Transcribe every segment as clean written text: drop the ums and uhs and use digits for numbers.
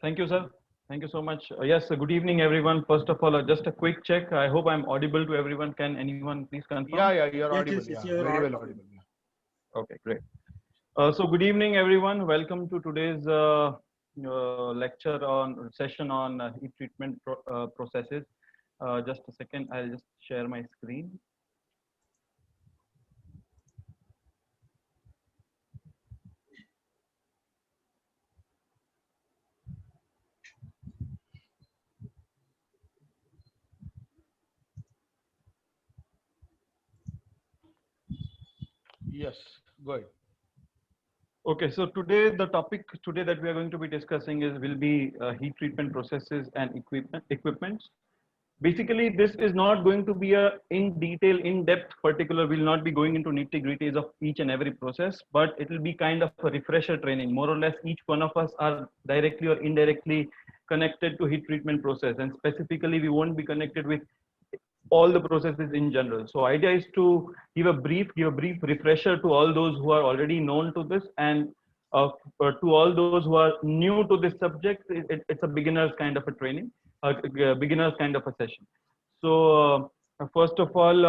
Thank you, sir. Thank you so much. Yes, good evening, everyone. First of all, just a quick check. I hope I'm audible to everyone. Can anyone please confirm? Yeah, you're Yes, audible. yes, yes, Yeah, you're very well audible. audible. Yeah. Okay, great. So good evening, everyone. Welcome to today's lecture on session on heat treatment processes. Just a second, I'll just share my screen. Yes, go ahead. Okay, so today the topic today that we are going to be discussing is will be heat treatment processes and equipments. Basically, this is not going to be a in detail, in depth particular. We'll not be going into nitty gritties of each and every process, but it will be kind of a refresher training. More or less, each one of us are directly or indirectly connected to heat treatment process, and specifically, we won't be connected with all the processes in general. So idea is to give a brief refresher to all those who are already known to this, and to all those who are new to this subject. It's a beginner's kind of a training, beginner's kind of a session. So first of all,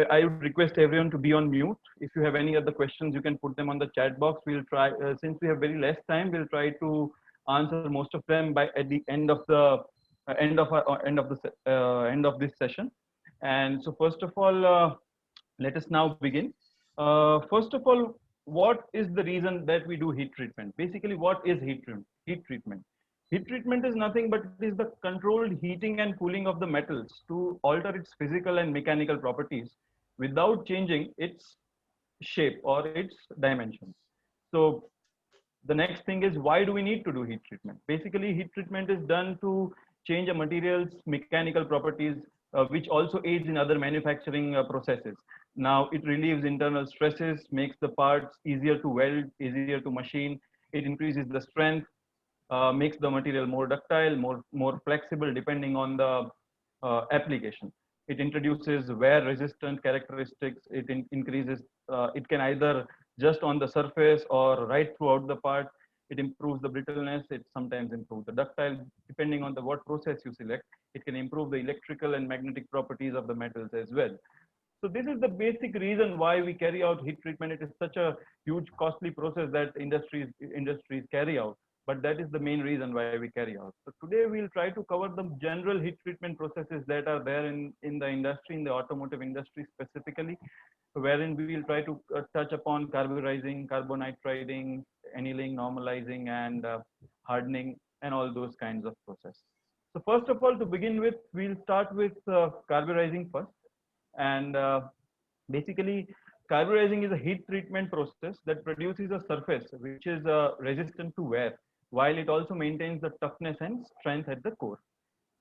I would request everyone to be on mute. If you have any other questions, you can put them on the chat box. We'll try, since we have very less time, we'll try to answer most of them by at the end of the end of this session. And so first of all, let us now begin. First of all, what is the reason that we do heat treatment? Basically, what is heat treatment? Heat treatment is nothing but it is the controlled heating and cooling of the metals to alter its physical and mechanical properties without changing its shape or its dimensions. So the next thing is, why do we need to do heat treatment? Basically, heat treatment is done to change a material's mechanical properties, which also aids in other manufacturing processes. Now it relieves internal stresses, makes the parts easier to weld, easier to machine. It increases the strength, makes the material more ductile, more flexible depending on the application. It introduces wear resistant characteristics. Increases, it can either just on the surface or right throughout the part. It improves the brittleness. It sometimes improves the ductile, depending on the what process you select. It can improve the electrical and magnetic properties of the metals as well. So this is the basic reason why we carry out heat treatment. It is such a huge, costly process that industries carry out, but that is the main reason why we carry out. So today we'll try to cover the general heat treatment processes that are there in the industry, in the automotive industry specifically, wherein we will try to touch upon carburizing, carbonitriding, annealing, normalizing, and hardening, and all those kinds of process. So first of all, to begin with, we'll start with carburizing first. And basically, carburizing is a heat treatment process that produces a surface which is resistant to wear, while it also maintains the toughness and strength at the core.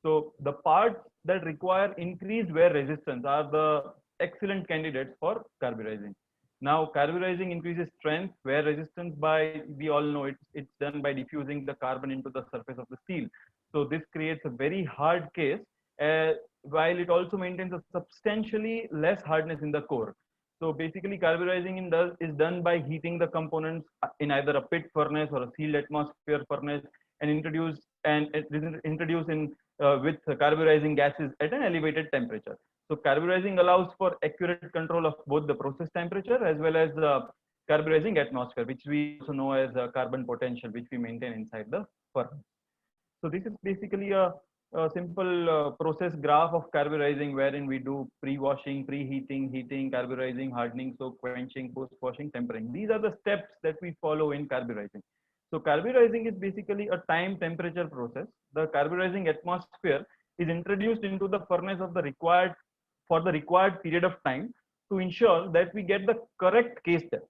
So the parts that require increased wear resistance are the excellent candidates for carburizing. Now, carburizing increases strength, wear resistance by, we all know it's done by diffusing the carbon into the surface of the steel. So this creates a very hard case, uh, while it also maintains a substantially less hardness in the core. So basically, carburizing is done by heating the components in either a pit furnace or a sealed atmosphere furnace, and introduce in with carburizing gases at an elevated temperature. So carburizing allows for accurate control of both the process temperature as well as the carburizing atmosphere, which we also know as carbon potential, which we maintain inside the furnace. So this is basically a simple process graph of carburizing, wherein we do pre-washing, preheating, heating, carburizing, hardening, so quenching, post-washing, tempering. These are the steps that we follow in carburizing. So carburizing is basically a time temperature process. The carburizing atmosphere is introduced into the furnace of the required for the required period of time to ensure that we get the correct case depth.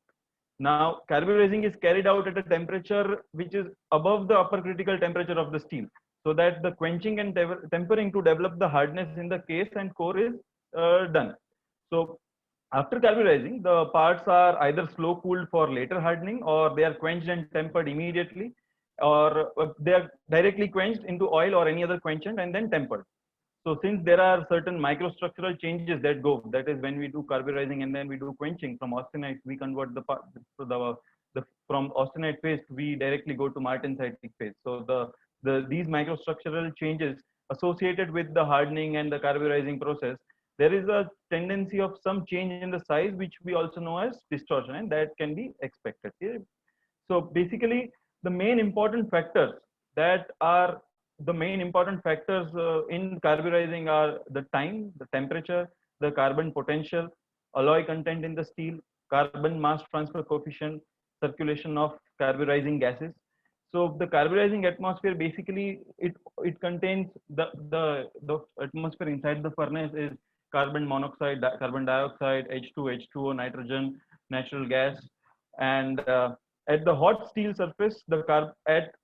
Now, carburizing is carried out at a temperature which is above the upper critical temperature of the steel, so that the quenching and tempering to develop the hardness in the case and core is done. So, after carburizing, the parts are either slow cooled for later hardening, or they are quenched and tempered immediately, or they are directly quenched into oil or any other quenchant and then tempered. So since there are certain microstructural changes that go, that is when we do carburizing and then we do quenching from austenites, we convert the from austenite paste, we directly go to martensitic paste. So these microstructural changes associated with the hardening and the carburizing process, there is a tendency of some change in the size, which we also know as distortion, and that can be expected. So basically, the main important factors that are the main important factors in carburizing are the time, the temperature, the carbon potential, alloy content in the steel, carbon mass transfer coefficient, circulation of carburizing gases. So the carburizing atmosphere, basically it contains the atmosphere inside the furnace is carbon monoxide, carbon dioxide, H2, H2O, nitrogen, natural gas, and at the hot steel surface, at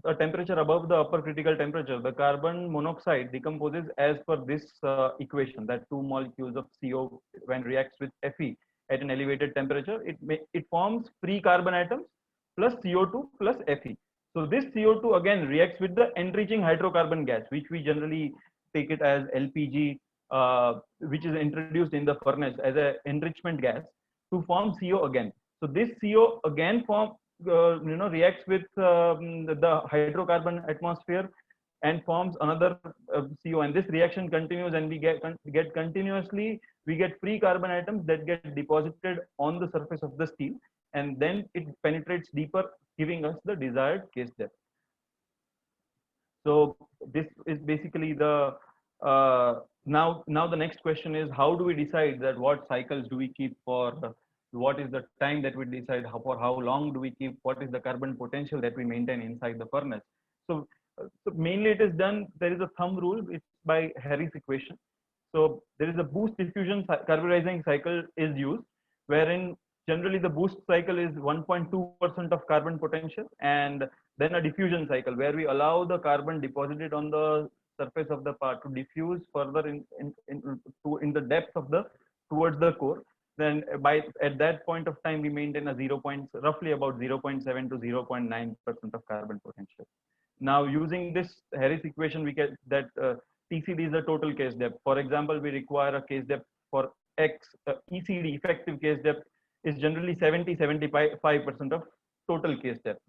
a temperature above the upper critical temperature, the carbon monoxide decomposes as per this equation, that two molecules of CO, when reacts with Fe at an elevated temperature, it forms free carbon atoms plus CO2 plus Fe. So this CO2 again reacts with the enriching hydrocarbon gas, which we generally take it as LPG, which is introduced in the furnace as an enrichment gas to form CO again. So this CO again reacts with the hydrocarbon atmosphere and forms another CO, and this reaction continues, and we get continuously, we get free carbon atoms that get deposited on the surface of the steel, and then it penetrates deeper, giving us the desired case depth. So this is basically the now the next question is, how do we decide that what cycles do we keep for what is the time that we decide for how long do we keep, what is the carbon potential that we maintain inside the furnace. So, so mainly it is done, there is a thumb rule, it's by Harris equation. So there is a boost diffusion carburizing cycle is used, wherein generally the boost cycle is 1.2% of carbon potential, and then a diffusion cycle where we allow the carbon deposited on the surface of the part to diffuse further in the depth of the towards the core. Then at that point of time we maintain a roughly about 0.7 to 0.9% of carbon potential. Now using this Harris equation, we get that TCD is the total case depth. For example, we require a case depth for X, ECD, effective case depth, is generally 75% of total case depth.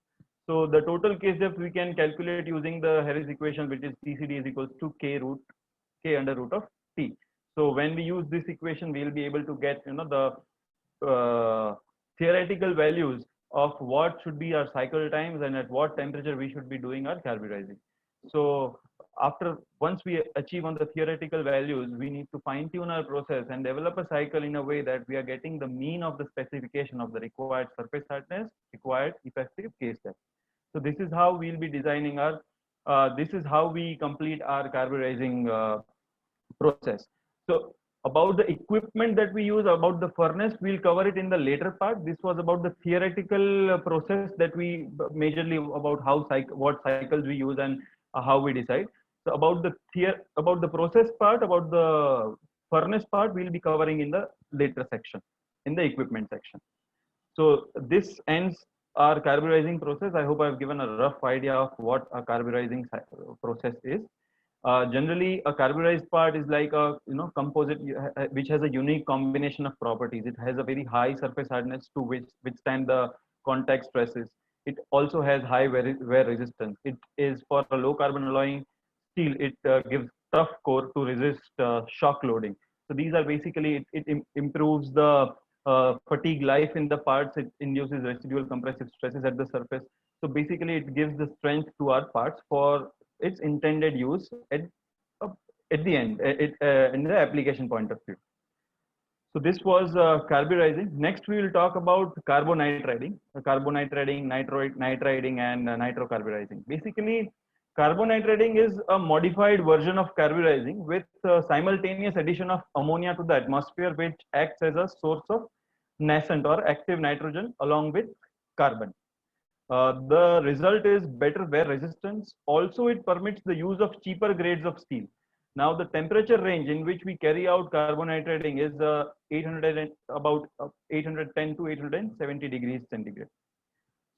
So the total case depth we can calculate using the Harris equation, which is TCD is equals to K under root of T. So when we use this equation, we'll be able to get the theoretical values of what should be our cycle times and at what temperature we should be doing our carburizing. So once we achieve on the theoretical values, we need to fine tune our process and develop a cycle in a way that we are getting the mean of the specification of the required surface hardness, required effective case depth. So this is how we'll be designing this is how we complete our carburizing process. So about the equipment that we use, about the furnace, we'll cover it in the later part. This was about the theoretical process that we majorly about what cycles we use and how we decide. So about the process part, about the furnace part, we'll be covering in the later section, in the equipment section. So this ends our carburizing process. I hope I've given a rough idea of what a carburizing process is. Generally, a carburized part is like a composite which has a unique combination of properties. It has a very high surface hardness to withstand the contact stresses. It also has high wear resistance. It is for a low carbon alloying steel. It gives tough core to resist shock loading. So these are basically, it improves the fatigue life in the parts. It induces residual compressive stresses at the surface. So basically, it gives the strength to our parts for its intended use at the end, in the application point of view. So this was carburizing. Next, we will talk about carbonitriding, nitriding, and nitrocarburizing. Basically, carbonitriding is a modified version of carburizing with simultaneous addition of ammonia to the atmosphere, which acts as a source of nascent or active nitrogen along with carbon. The result is better wear resistance. Also, it permits the use of cheaper grades of steel. Now, the temperature range in which we carry out carbonitriding is about 810 to 870 degrees centigrade.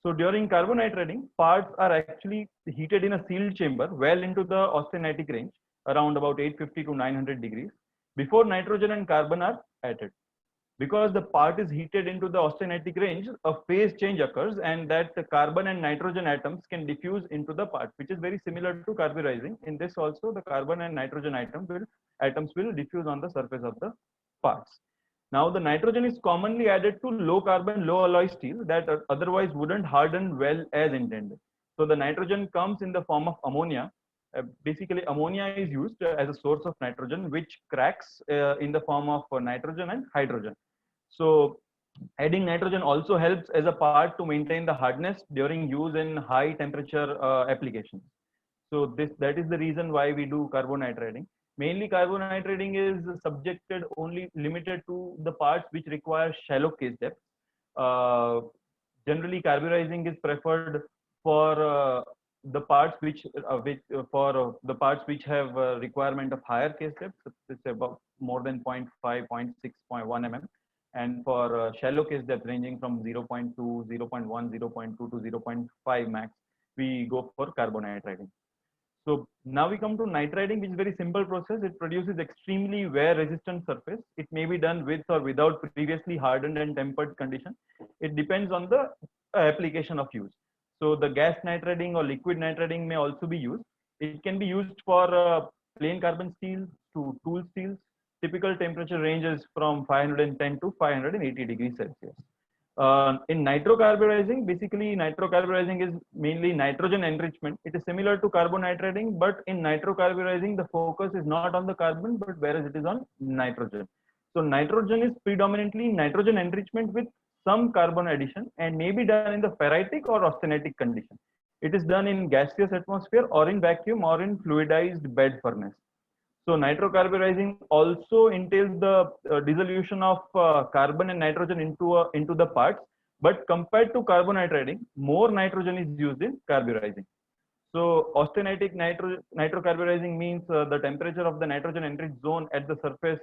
So during carbonitriding, parts are actually heated in a sealed chamber well into the austenitic range, around about 850 to 900 degrees, before nitrogen and carbon are added. Because the part is heated into the austenitic range, a phase change occurs, and that the carbon and nitrogen atoms can diffuse into the part, which is very similar to carburizing. In this also, the carbon and nitrogen atoms will diffuse on the surface of the parts. Now, the nitrogen is commonly added to low carbon, low alloy steel that otherwise wouldn't harden well as intended. So the nitrogen comes in the form of ammonia. Basically, ammonia is used as a source of nitrogen, which cracks in the form of nitrogen and hydrogen. So adding nitrogen also helps as a part to maintain the hardness during use in high temperature applications. So that is the reason why we do carbonitriding. Mainly carbonitriding is subjected only limited to the parts which require shallow case depth. Uh, Generally, carburizing is preferred for the parts the parts which have requirement of higher case depth. It's about more than 0.5, 0.6, 0.1 mm, and for shallow case depth ranging from 0.2, 0.1, 0.2 to 0.5 max, we go for carbonitriding. So now we come to nitriding, which is very simple process. It produces extremely wear resistant surface. It may be done with or without previously hardened and tempered condition. It depends on the application of use. So the gas nitriding or liquid nitriding may also be used. It can be used for plain carbon steel to tool steels. Typical temperature ranges from 510 to 580 degrees Celsius. In nitrocarburizing, basically nitrocarburizing is mainly nitrogen enrichment. It is similar to carbonitriding, but in nitrocarburizing, the focus is not on the carbon, but whereas it is on nitrogen. So nitrogen is predominantly nitrogen enrichment with some carbon addition and may be done in the ferritic or austenitic condition. It is done in gaseous atmosphere or in vacuum or in fluidized bed furnace. So nitrocarburizing also entails the dissolution of carbon and nitrogen into the parts. But compared to carbonitriding, more nitrogen is used in carburizing. So austenitic nitrocarburizing means the temperature of the nitrogen enriched zone at the surface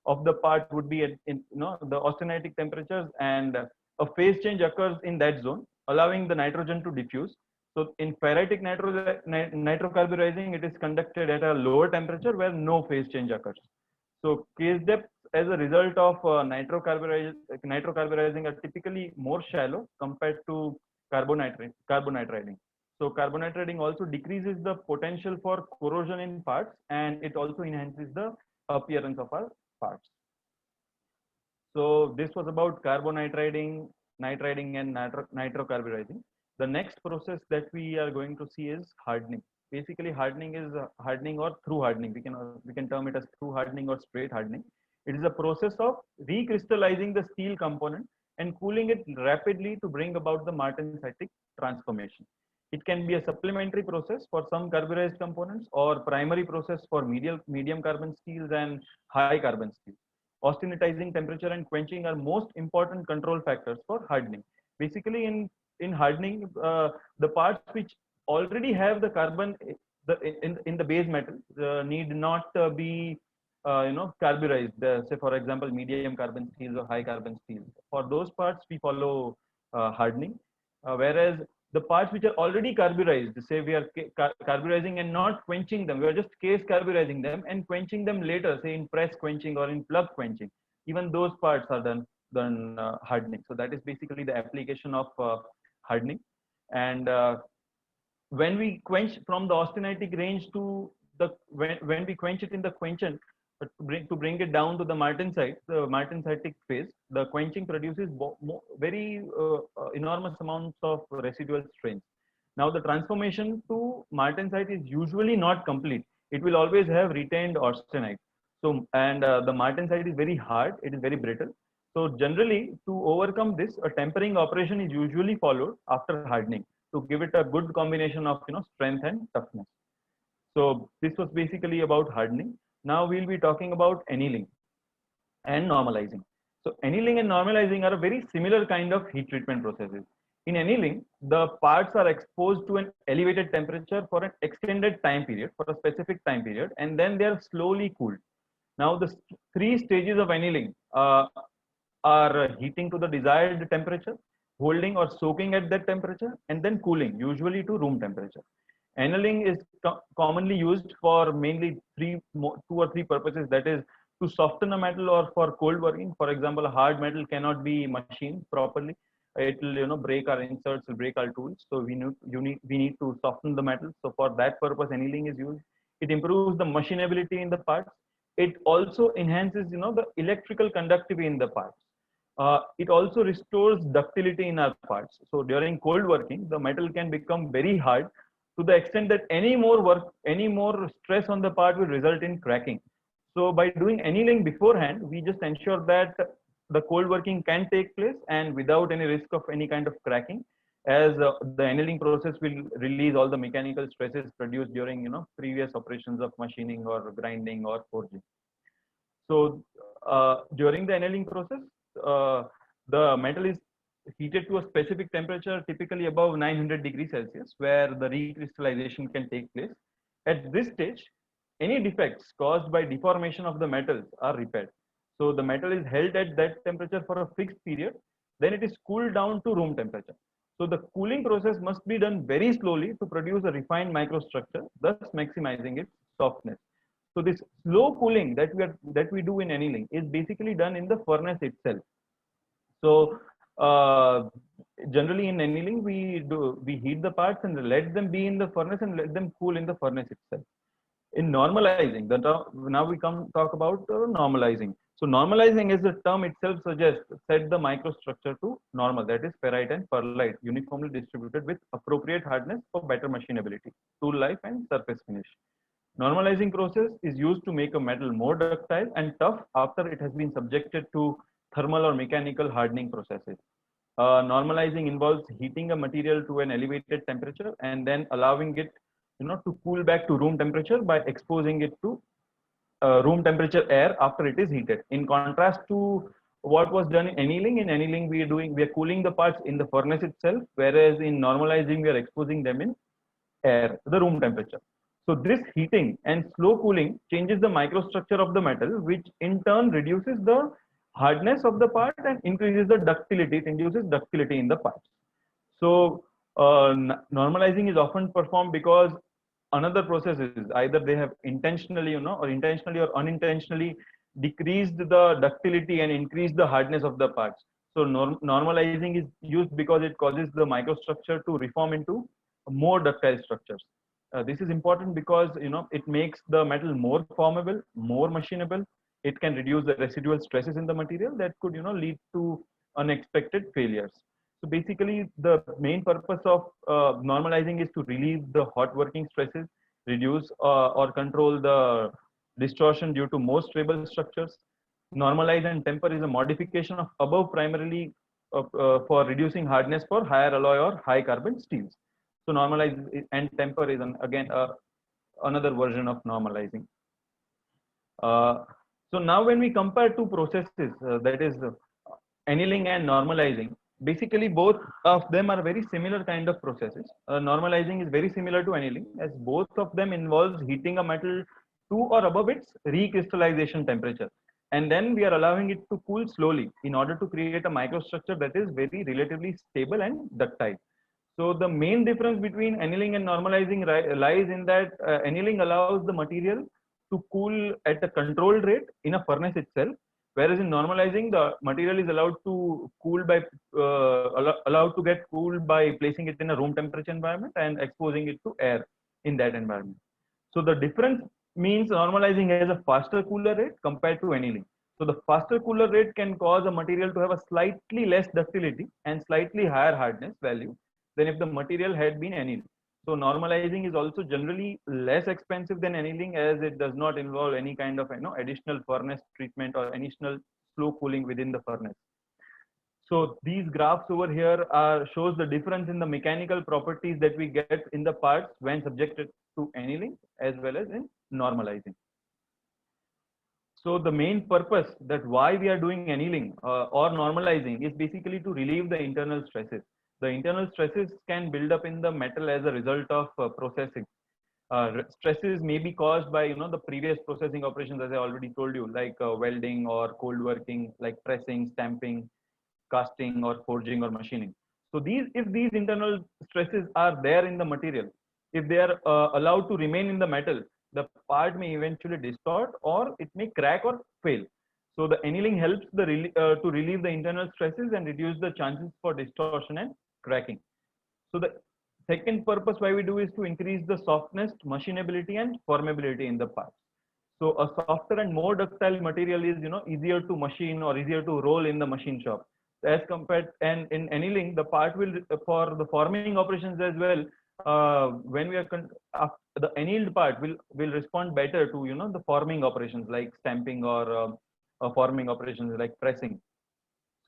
of the part would be the austenitic temperatures, and a phase change occurs in that zone, allowing the nitrogen to diffuse. So in ferritic nitrocarburizing, it is conducted at a lower temperature where no phase change occurs. So case depths as a result of nitrocarburizing are typically more shallow compared to carbonitriding. So carbonitriding also decreases the potential for corrosion in parts, and it also enhances the appearance of our parts. So this was about carbonitriding, nitriding, and nitrocarburizing. The next process that we are going to see is hardening. Basically, hardening is hardening or through hardening. We can term it as through hardening or straight hardening. It is a process of recrystallizing the steel component and cooling it rapidly to bring about the martensitic transformation. It can be a supplementary process for some carburized components or primary process for medium carbon steels and high carbon steels. Austenitizing temperature and quenching are most important control factors for hardening. Basically, in hardening, the parts which already have the carbon in the base metal need not be carburized. Say for example, medium carbon steels or high carbon steels. For those parts, we follow hardening, whereas the parts which are already carburized, say we are carburizing and not quenching them, we are just case carburizing them and quenching them later, say in press quenching or in plug quenching. Even those parts are done hardening. So that is basically the application of hardening. And when we quench from the austenitic range to when we quench it in the quenchant, to bring it down to the martensitic phase, the quenching produces very enormous amounts of residual strains. Now the transformation to martensite is usually not complete. It will always have retained austenite. So and the martensite is very hard. It is very brittle. So generally, to overcome this, a tempering operation is usually followed after hardening to give it a good combination of strength and toughness. So this was basically about hardening. Now we'll be talking about annealing and normalizing. So annealing and normalizing are a very similar kind of heat treatment processes. In annealing, the parts are exposed to an elevated temperature for an extended time period, for a specific time period, and then they are slowly cooled. Now the three stages of annealing are heating to the desired temperature, holding or soaking at that temperature, and then cooling, usually to room temperature. Annealing is commonly used for mainly two or three purposes. That is to soften a metal or for cold working. For example, a hard metal cannot be machined properly. It will, break our inserts, will break our tools. So we need to soften the metal. So for that purpose, annealing is used. It improves the machinability in the parts. It also enhances, the electrical conductivity in the parts. It also restores ductility in our parts. So during cold working, the metal can become very hard to the extent that any more stress on the part will result in cracking. So by doing annealing beforehand, we just ensure that the cold working can take place and without any risk of any kind of cracking, as the annealing process will release all the mechanical stresses produced during previous operations of machining or grinding or forging. So during the annealing process, uh, the metal is heated to a specific temperature, typically above 900 degrees Celsius, where the recrystallization can take place. At this stage, any defects caused by deformation of the metals are repaired. So the metal is held at that temperature for a fixed period, then it is cooled down to room temperature. So the cooling process must be done very slowly to produce a refined microstructure, thus maximizing its softness. So this slow cooling that we do in annealing is basically done in the furnace itself. So generally in annealing, we heat the parts and let them be in the furnace and let them cool in the furnace itself. In normalizing, now we come talk about normalizing. So normalizing, as the term itself suggests, set the microstructure to normal, that is ferrite and pearlite, uniformly distributed with appropriate hardness for better machinability, tool life, and surface finish. Normalizing process is used to make a metal more ductile and tough after it has been subjected to thermal or mechanical hardening processes. Normalizing involves heating a material to an elevated temperature and then allowing it, to cool back to room temperature by exposing it to room temperature air after it is heated. In contrast to what was done in annealing we are cooling the parts in the furnace itself, whereas in normalizing we are exposing them in air, the room temperature. So this heating and slow cooling changes the microstructure of the metal, which in turn reduces the hardness of the part and increases the ductility. It induces ductility in the parts. So normalizing is often performed because another process is either they have intentionally, or intentionally or unintentionally decreased the ductility and increased the hardness of the parts. So normalizing is used because it causes the microstructure to reform into more ductile structures. This is important because it makes the metal more formable, more machinable. It can reduce the residual stresses in the material that could lead to unexpected failures. So basically, the main purpose of normalizing is to relieve the hot working stresses, reduce or control the distortion due to more stable structures. Normalize and temper is a modification of above primarily for reducing hardness for higher alloy or high carbon steels. So normalize and temper is again another version of normalizing. Uh, so now when we compare two processes, that is annealing and normalizing, basically both of them are very similar kind of processes. Normalizing is very similar to annealing, as both of them involves heating a metal to or above its recrystallization temperature. And then we are allowing it to cool slowly in order to create a microstructure that is very relatively stable and ductile. So the main difference between annealing and normalizing lies in that annealing allows the material to cool at a controlled rate in a furnace itself, whereas in normalizing the material is allowed to cool by allowed to get cooled by placing it in a room temperature environment and exposing it to air in that environment. So the difference means normalizing has a faster cooler rate compared to annealing. So the faster cooler rate can cause a material to have a slightly less ductility and slightly higher hardness value than if the material had been annealed. So normalizing is also generally less expensive than annealing, as it does not involve any kind of additional furnace treatment or additional slow cooling within the furnace. So these graphs over here shows the difference in the mechanical properties that we get in the parts when subjected to annealing as well as in normalizing. So the main purpose that why we are doing annealing or normalizing is basically to relieve the internal stresses. The internal stresses can build up in the metal as a result of processing. Stresses may be caused by the previous processing operations, as I already told you, like welding or cold working, like pressing, stamping, casting, or forging or machining. So if these internal stresses are there in the material, if they are allowed to remain in the metal, the part may eventually distort or it may crack or fail. So the annealing helps to relieve the internal stresses and reduce the chances for distortion and cracking. So the second purpose why we do is to increase the softness, machinability, and formability in the parts. So a softer and more ductile material is easier to machine or easier to roll in the machine shop as compared, and in annealing the part will for the forming operations as well. When we are the annealed part will respond better to the forming operations like stamping or forming operations like pressing.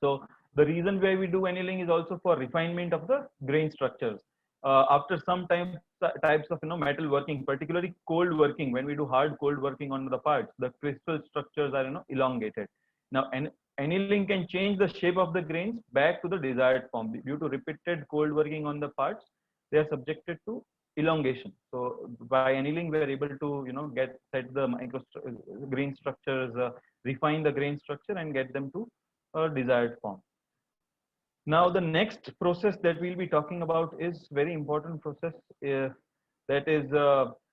So the reason why we do annealing is also for refinement of the grain structures. After some types of metal working, particularly cold working, when we do hard cold working on the parts, the crystal structures are elongated. Now annealing can change the shape of the grains back to the desired form due to repeated cold working on the parts. They are subjected to elongation. So by annealing, we are able to get set the grain structures, refine the grain structure, and get them to a desired form. Now the next process that we'll be talking about is very important process. That is,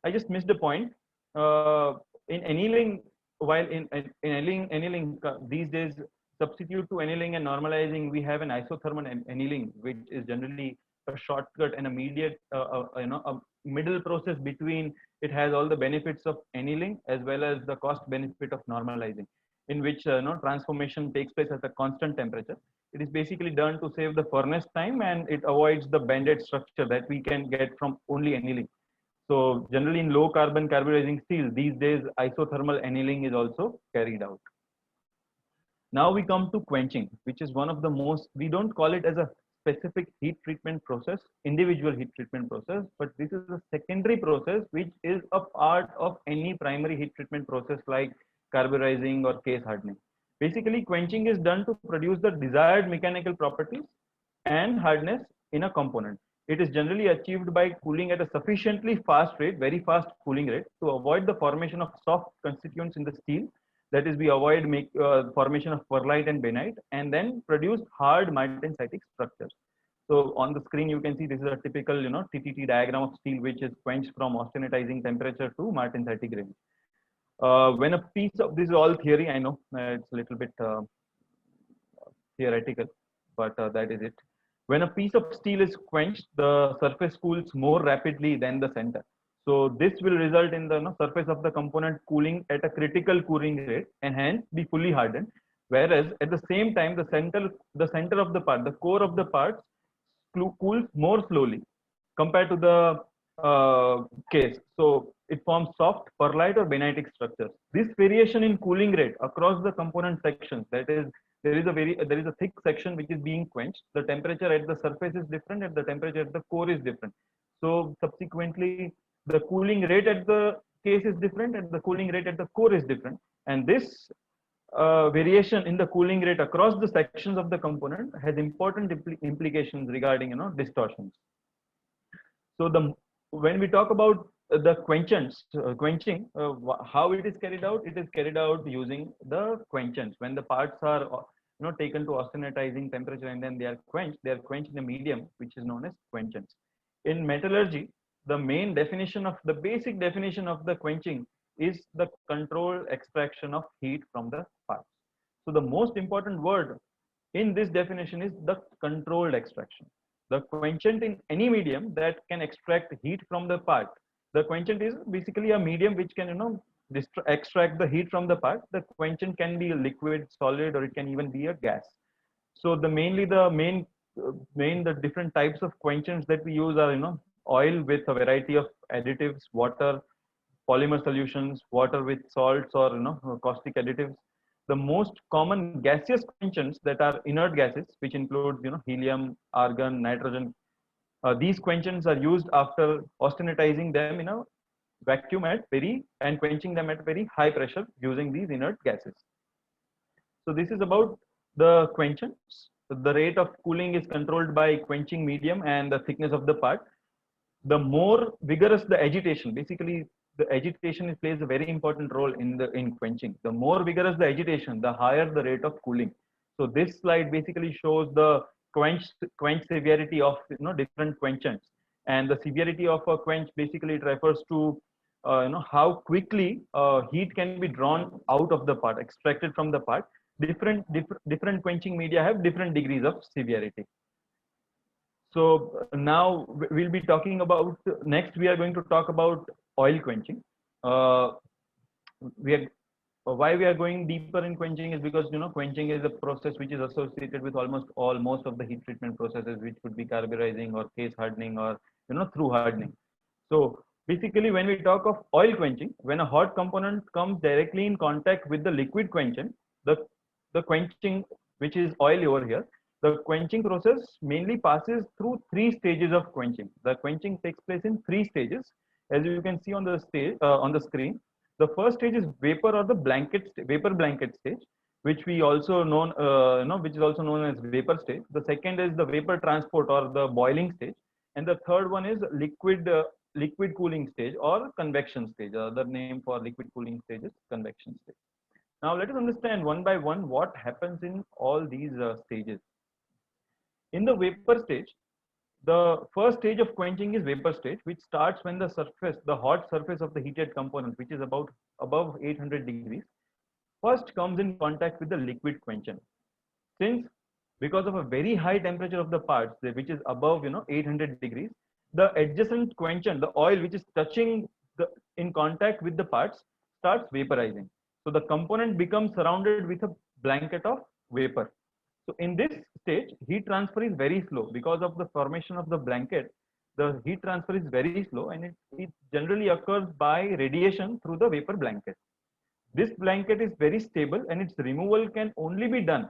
I just missed a point. In annealing, while in annealing these days, substitute to annealing and normalizing, we have an isothermal annealing, which is generally a shortcut and immediate, a middle process between. It has all the benefits of annealing as well as the cost benefit of normalizing, in which transformation takes place at a constant temperature. It is basically done to save the furnace time, and it avoids the banded structure that we can get from only annealing. So generally in low carbon carburizing steel, these days isothermal annealing is also carried out. Now we come to quenching, which is one of the most, we don't call it as a specific heat treatment process, individual heat treatment process, but this is a secondary process which is a part of any primary heat treatment process like carburizing or case hardening. Basically, quenching is done to produce the desired mechanical properties and hardness in a component. It is generally achieved by cooling at a sufficiently fast rate, very fast cooling rate, to avoid the formation of soft constituents in the steel. That is, we avoid formation of perlite and bainite, and then produce hard martensitic structures. So on the screen, you can see this is a typical, TTT diagram of steel, which is quenched from austenitizing temperature to martensitic range. When a piece of, this is all theory, I know it's a little bit theoretical, but that is it. When a piece of steel is quenched, the surface cools more rapidly than the center. So this will result in the surface of the component cooling at a critical cooling rate and hence be fully hardened. Whereas at the same time, the center of the part, the core of the parts cools more slowly compared to the case. So it forms soft perlite or bainitic structures. This variation in cooling rate across the component sections, that is, there is a thick section which is being quenched. The temperature at the surface is different, and the temperature at the core is different. So subsequently, the cooling rate at the case is different, and the cooling rate at the core is different. And this variation in the cooling rate across the sections of the component has important implications regarding distortions. So when we talk about the quenching, how it is carried out, it is carried out using the quenchants. When the parts are taken to austenitizing temperature and then they are quenched in a medium which is known as quenchants. In metallurgy, the main definition of the basic definition of the quenching is the controlled extraction of heat from the parts. So the most important word in this definition is the controlled extraction. The quenchant in any medium that can extract heat from the part. The quenchant is basically a medium which can extract the heat from the part. The quenchant can be a liquid, solid, or it can even be a gas. So the different types of quenchants that we use are oil with a variety of additives, water, polymer solutions, water with salts or caustic additives. The most common gaseous quenchants that are inert gases, which include helium, argon, nitrogen. These quenchants are used after austenitizing them in a vacuum and quenching them at very high pressure using these inert gases. So this is about the quenchants. The rate of cooling is controlled by quenching medium and the thickness of the part. The more vigorous the agitation, basically the agitation plays a very important role in quenching. The more vigorous the agitation, the higher the rate of cooling. So this slide basically shows the quench severity of different quenchants, and the severity of a quench basically it refers to how quickly heat can be drawn out of the part, extracted from the part. Different quenching media have different degrees of severity. So now we'll be talking about, next we are going to talk about oil quenching. Uh, we are Why we are going deeper in quenching is because quenching is a process which is associated with most of the heat treatment processes, which could be carburizing or case hardening or through hardening. So basically, when we talk of oil quenching, when a hot component comes directly in contact with the liquid quenchant, the the quenching, which is oil over here, the quenching process mainly passes through three stages of quenching. The quenching takes place in three stages, as you can see on the stage on the screen. The first stage is vapor or the vapor blanket stage, which we also known which is also known as vapor stage. The second is the vapor transport or the boiling stage, and the third one is liquid cooling stage or convection stage. The name for liquid cooling stage is convection stage. Now let us understand one by one what happens in all these stages. In the vapor stage, the first stage of quenching is vapor stage, which starts when the hot surface of the heated component, which is about above 800 degrees, first comes in contact with the liquid quenchant. Since because of a very high temperature of the parts, which is above 800 degrees, the adjacent quenchant, the oil which is touching in contact with the parts, starts vaporizing. So the component becomes surrounded with a blanket of vapor. So in this stage, heat transfer is very slow because of the formation of the blanket. The heat transfer is very slow, and it generally occurs by radiation through the vapor blanket. This blanket is very stable, and its removal can only be done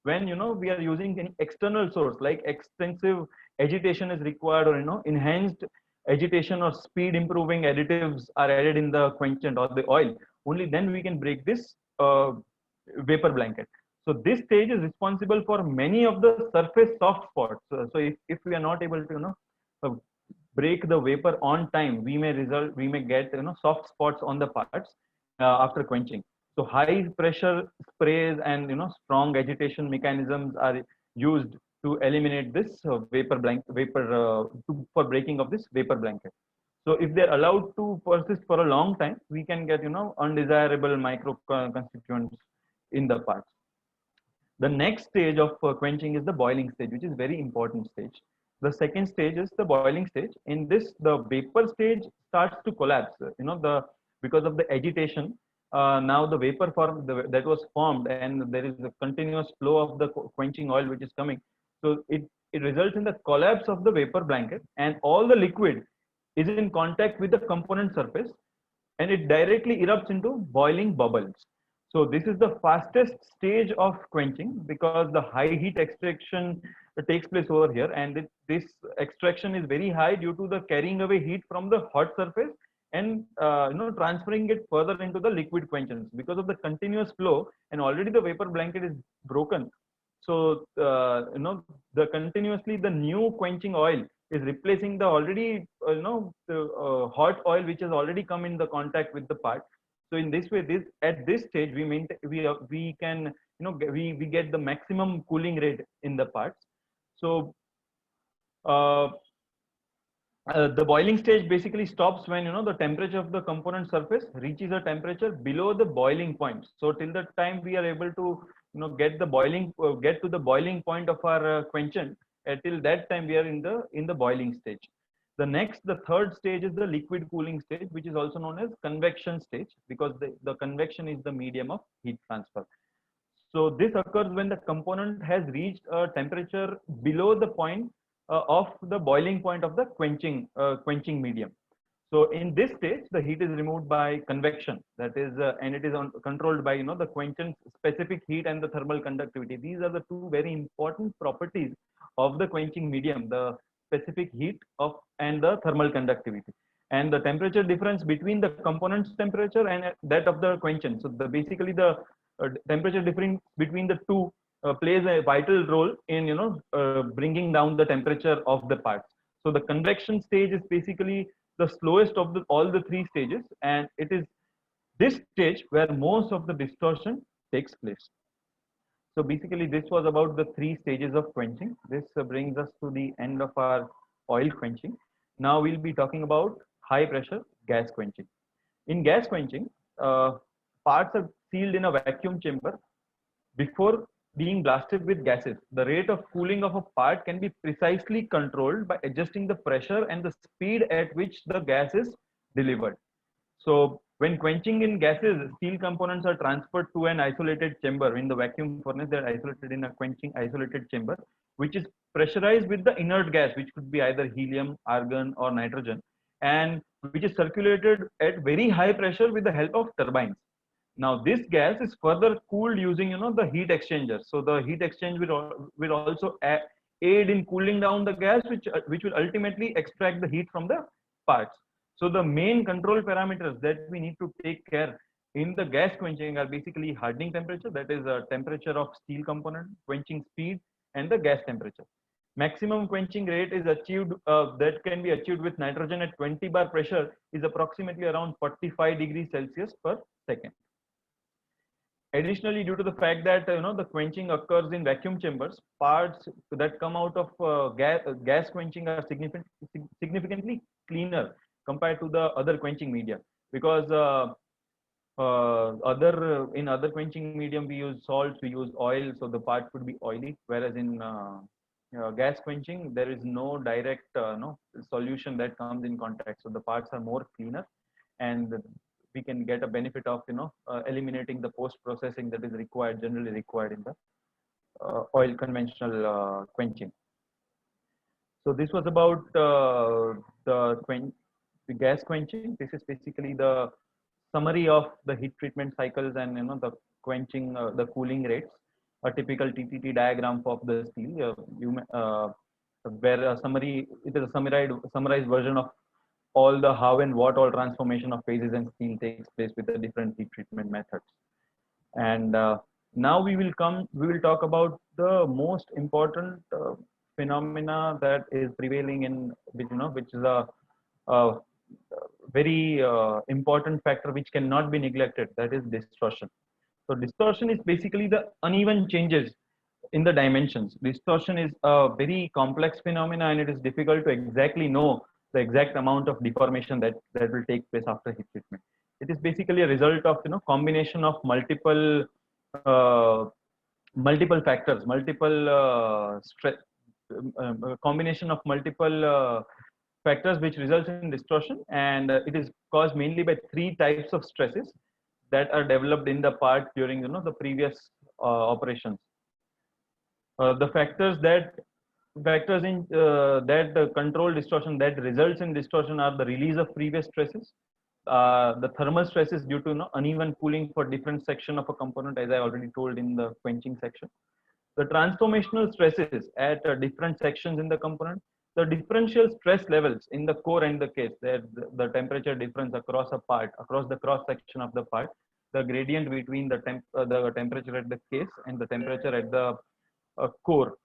when we are using an external source, like extensive agitation is required, or enhanced agitation or speed improving additives are added in the quenchant or the oil. Only then we can break this vapor blanket. So this stage is responsible for many of the surface soft spots. So if we are not able to uh, break the vapor on time, we may get soft spots on the parts after quenching. So high pressure sprays and strong agitation mechanisms are used to eliminate this for breaking of this vapor blanket. So if they're allowed to persist for a long time, we can get undesirable micro constituents in the parts. The next stage of quenching is the boiling stage, which is very important stage. The second stage is the boiling stage. In this, the vapor stage starts to collapse. The because of the agitation, now the vapor that was formed, and there is a continuous flow of the quenching oil which is coming. So it results in the collapse of the vapor blanket, and all the liquid is in contact with the component surface, and it directly erupts into boiling bubbles. So this is the fastest stage of quenching because the high heat extraction takes place over here, and this extraction is very high due to the carrying away heat from the hot surface and transferring it further into the liquid quenchants because of the continuous flow, and already the vapor blanket is broken. So the continuously the new quenching oil is replacing the already the hot oil which has already come in the contact with the part. So in this way, this at this stage we maintain we can we get the maximum cooling rate in the parts. So uh, the boiling stage basically stops when the temperature of the component surface reaches a temperature below the boiling point. So till the time we are able to get to the boiling point of our quenchant, till that time we are in the boiling stage. The third stage is the liquid cooling stage, which is also known as convection stage, because the convection is the medium of heat transfer. So this occurs when the component has reached a temperature below the point of the boiling point of the quenching medium. So in this stage, the heat is removed by convection. That is, and it is controlled by the quenchant specific heat and the thermal conductivity. These are the two very important properties of the quenching medium: the specific heat of and the thermal conductivity, and the temperature difference between the component's temperature and that of the quenchant. So basically the temperature difference between the two plays a vital role in bringing down the temperature of the parts. So the convection stage is basically the slowest of all the three stages, and it is this stage where most of the distortion takes place. So basically this was about the three stages of quenching. This brings us to the end of our oil quenching. Now we'll be talking about high pressure gas quenching. In gas quenching, parts are sealed in a vacuum chamber before being blasted with gases. The rate of cooling of a part can be precisely controlled by adjusting the pressure and the speed at which the gas is delivered. So when quenching in gases, steel components are transferred to an isolated chamber. In the vacuum furnace, they're isolated in a quenching isolated chamber, which is pressurized with the inert gas, which could be either helium, argon, or nitrogen, and which is circulated at very high pressure with the help of turbines. Now this gas is further cooled using the heat exchanger. So the heat exchange will also aid in cooling down the gas, which will ultimately extract the heat from the parts. So the main control parameters that we need to take care in the gas quenching are basically hardening temperature, that is a temperature of steel component, quenching speed, and the gas temperature. Maximum quenching rate is achieved that can be achieved with nitrogen at 20 bar pressure is approximately around 45 degrees Celsius per second. Additionally, due to the fact that the quenching occurs in vacuum chambers, parts that come out of gas quenching are significantly cleaner compared to the other quenching media, because in other quenching medium we use salts, we use oil, so the part could be oily, whereas in gas quenching there is no direct solution that comes in contact, so the parts are more cleaner, and we can get a benefit of eliminating the post processing that is generally required in the oil conventional quenching. So this was about the gas quenching. This is basically the summary of the heat treatment cycles and the quenching, the cooling rates. A typical TTT diagram of the steel. Where a summary, it is a summarized version of all the how and what all transformation of phases and steel takes place with the different heat treatment methods. And now we will talk about the most important phenomena that is prevailing in, which is a very important factor which cannot be neglected, that is distortion. So distortion is basically the uneven changes in the dimensions. Distortion is a very complex phenomena, and it is difficult to exactly know the exact amount of deformation that will take place after heat treatment. It is basically a result of combination of multiple factors, combination of multiple factors which results in distortion, and it is caused mainly by three types of stresses that are developed in the part during the previous operations. The factors that control distortion, that results in distortion, are the release of previous stresses, the thermal stresses due to uneven cooling for different section of a component, as I already told in the quenching section, the transformational stresses at different sections in the component, the differential stress levels in the core and the case, the temperature difference across a part, across the cross section of the part, the gradient between the temperature at the case and the temperature at the core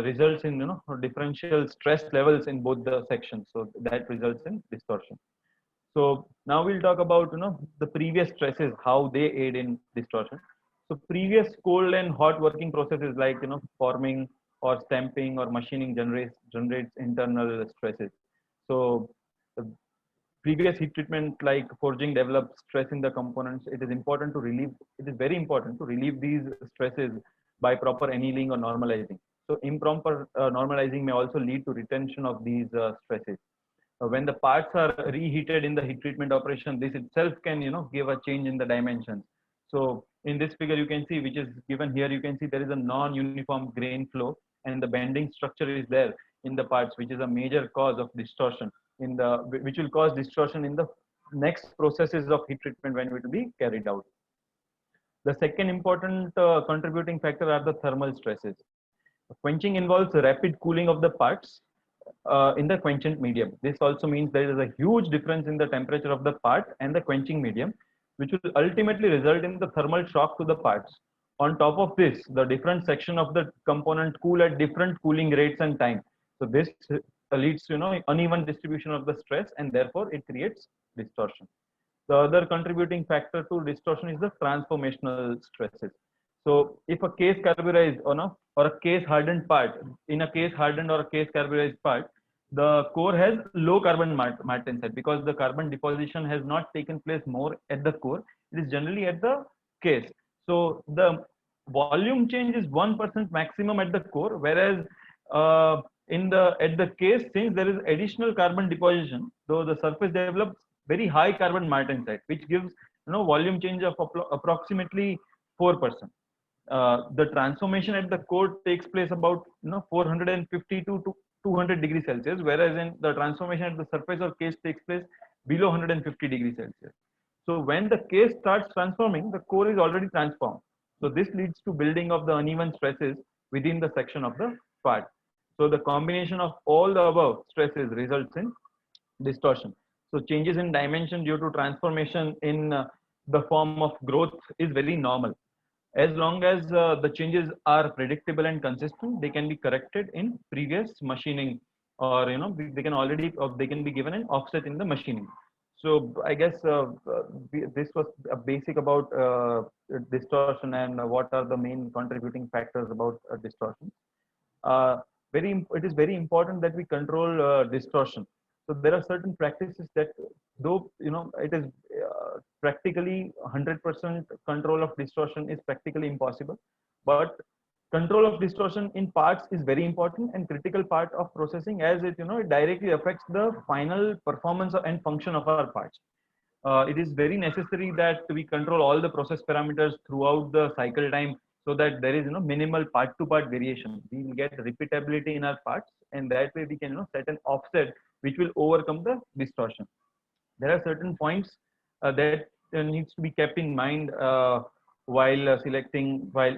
results in differential stress levels in both the sections, so that results in distortion. So now we'll talk about the previous stresses, how they aid in distortion. So previous cold and hot working processes like forming or stamping or machining generates internal stresses. So the previous heat treatment like forging develops stress in the components. It is very important to relieve these stresses by proper annealing or normalizing. So improper normalizing may also lead to retention of these stresses. When the parts are reheated in the heat treatment operation, this itself can give a change in the dimensions. So in this figure you can see, which is given here, you can see there is a non-uniform grain flow, and the bending structure is there in the parts, which is a major cause of distortion which will cause distortion in the next processes of heat treatment when it will be carried out. The second important contributing factor are the thermal stresses. Quenching involves rapid cooling of the parts in the quenchant medium. This also means there is a huge difference in the temperature of the part and the quenching medium, which will ultimately result in the thermal shock to the parts. On top of this, the different section of the component cool at different cooling rates and time. So this leads to uneven distribution of the stress, and therefore it creates distortion. The other contributing factor to distortion is the transformational stresses. So if a case carburized or a case hardened part, in a case hardened or a case carburized part, the core has low carbon martensite because the carbon deposition has not taken place more at the core. It is generally at the case. So the volume change is 1% maximum at the core, whereas in the at the case, since there is additional carbon deposition, though the surface develops very high carbon martensite, which gives volume change of approximately 4%. The transformation at the core takes place about 452 to 200 degrees Celsius, whereas in the transformation at the surface or case takes place below 150 degrees Celsius. So when the case starts transforming, the core is already transformed. So this leads to building of the uneven stresses within the section of the part. So the combination of all the above stresses results in distortion. So changes in dimension due to transformation in the form of growth is very normal. As long as the changes are predictable and consistent, they can be corrected in previous machining, or they can already, or they can be given an offset in the machining. So I guess this was a basic about distortion and what are the main contributing factors about distortion. uh, it is very important that we control distortion. So there are certain practices that, though it is practically 100% control of distortion is practically impossible, but control of distortion in parts is very important and critical part of processing, as it directly affects the final performance and function of our parts. It is very necessary that we control all the process parameters throughout the cycle time, so that there is minimal part to part variation. We will get repeatability in our parts, and that way we can set an offset which will overcome the distortion. There are certain points that needs to be kept in mind while selecting, while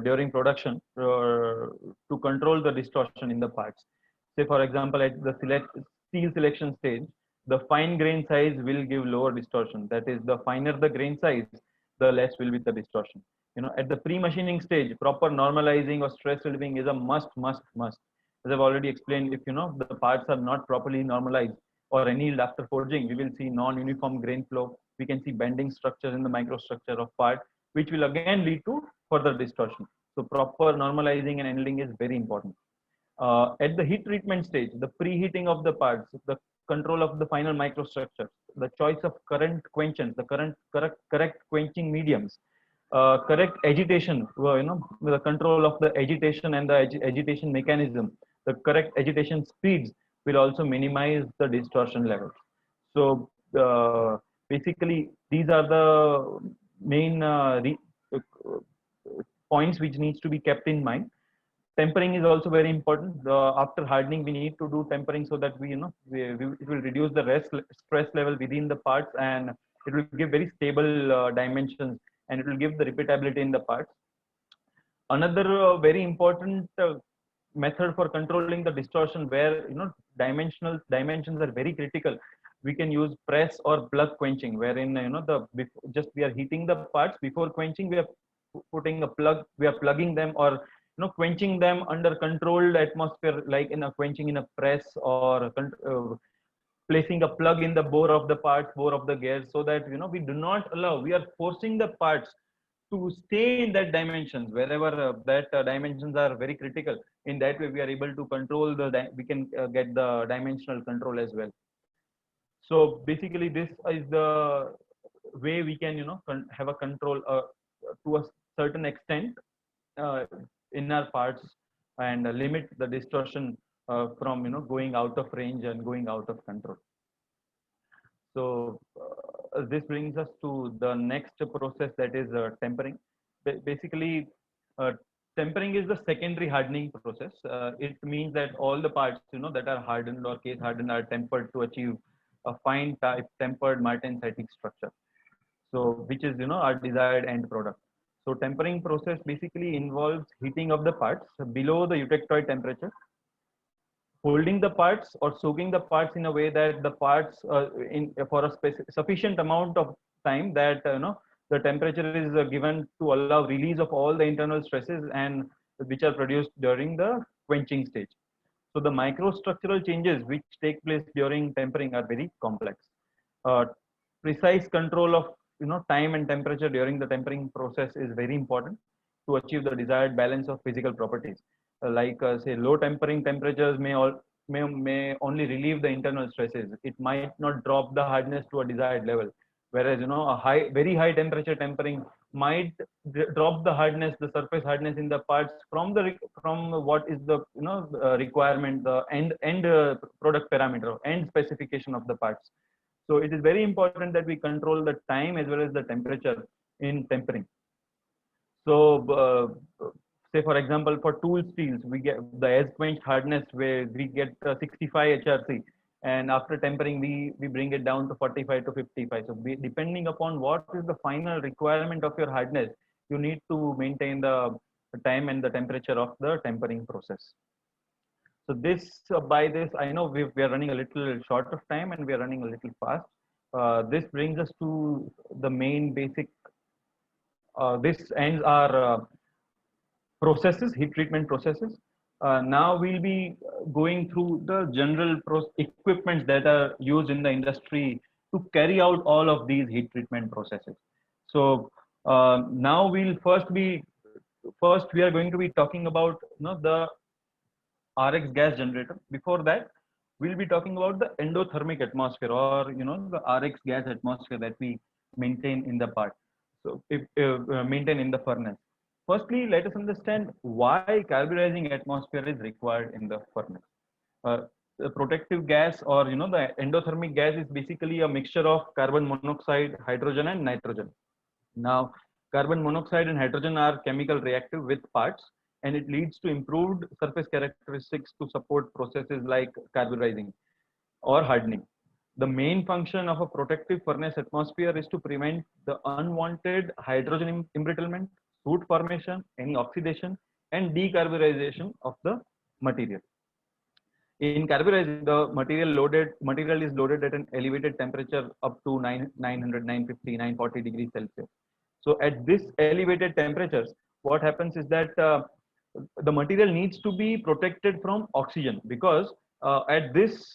during production, to control the distortion in the parts. Say for example, at the steel selection stage, the fine grain size will give lower distortion. That is, the finer the grain size, the less will be the distortion. At the pre-machining stage, proper normalizing or stress relieving is a must. As I've already explained, if the parts are not properly normalized or annealed after forging, we will see non-uniform grain flow. We can see bending structures in the microstructure of part, which will again lead to further distortion. So proper normalizing and annealing is very important. At the heat treatment stage, the preheating of the parts, the control of the final microstructure, the choice of current quenchants, the correct quenching mediums, correct agitation, the control of the agitation and the agitation mechanism, the correct agitation speeds will also minimize the distortion levels. So basically, these are the main uh, points which needs to be kept in mind. Tempering is also very important. After hardening, we need to do tempering so that it will reduce the stress level within the parts, and it will give very stable dimensions, and it will give the repeatability in the parts. Another very important method for controlling the distortion, where dimensions are very critical, we can use press or plug quenching, wherein just we are heating the parts. Before quenching, we are putting a plug, we are plugging them, or quenching them under controlled atmosphere, like in a quenching in a press, or placing a plug in the bore of the gears, so that we do not allow, we are forcing the parts to stay in that dimensions, wherever that dimensions are very critical. In that way, we are able to control we can get the dimensional control as well. So basically, this is the way we can have a control to a certain extent uh, in our parts, and limit the distortion from going out of range and going out of control. So this brings us to the next process, that is tempering. Basically, uh, tempering is the secondary hardening process. It means that all the parts that are hardened or case hardened are tempered to achieve a fine type tempered martensitic structure. So which is our desired end product. So tempering process basically involves heating of the parts below the eutectoid temperature, holding the parts or soaking the parts in a way that the parts in for a sufficient amount of time, that the temperature is given to allow release of all the internal stresses and which are produced during the quenching stage. So the microstructural changes which take place during tempering are very complex. uh, Precise control of time and temperature during the tempering process is very important to achieve the desired balance of physical properties. Like say low tempering temperatures may all may only relieve the internal stresses. It might not drop the hardness to a desired level. Whereas, a very high temperature tempering might drop the hardness, the surface hardness in the parts from what is the requirement, the end product parameter, end specification of the parts. So it is very important that we control the time as well as the temperature in tempering. So, say for example, for tool steels, we get the as quenched hardness where we get 65 HRC, and after tempering, we bring it down to 45 to 55. So, depending upon what is the final requirement of your hardness, you need to maintain the time and the temperature of the tempering process. So this, by this, I know we are running a little short of time and we are running a little fast. This brings us to the main basic. This ends our processes, heat treatment processes. Now we'll be going through the general equipments that are used in the industry to carry out all of these heat treatment processes. So now first we are going to be talking about the RX gas generator. Before that, we'll be talking about the endothermic atmosphere, or the RX gas atmosphere that we maintain in the part. So if maintain in the furnace. Firstly, let us understand why carburizing atmosphere is required in the furnace. The protective gas, or the endothermic gas, is basically a mixture of carbon monoxide, hydrogen, and nitrogen. Now, carbon monoxide and hydrogen are chemical reactive with parts, and it leads to improved surface characteristics to support processes like carburizing or hardening. The main function of a protective furnace atmosphere is to prevent the unwanted hydrogen embrittlement, soot formation, any oxidation, and decarburization of the material. In carburizing, the material is loaded at an elevated temperature up to 900, 950, 940 degrees Celsius. So at this elevated temperatures, what happens is that the material needs to be protected from oxygen, because at this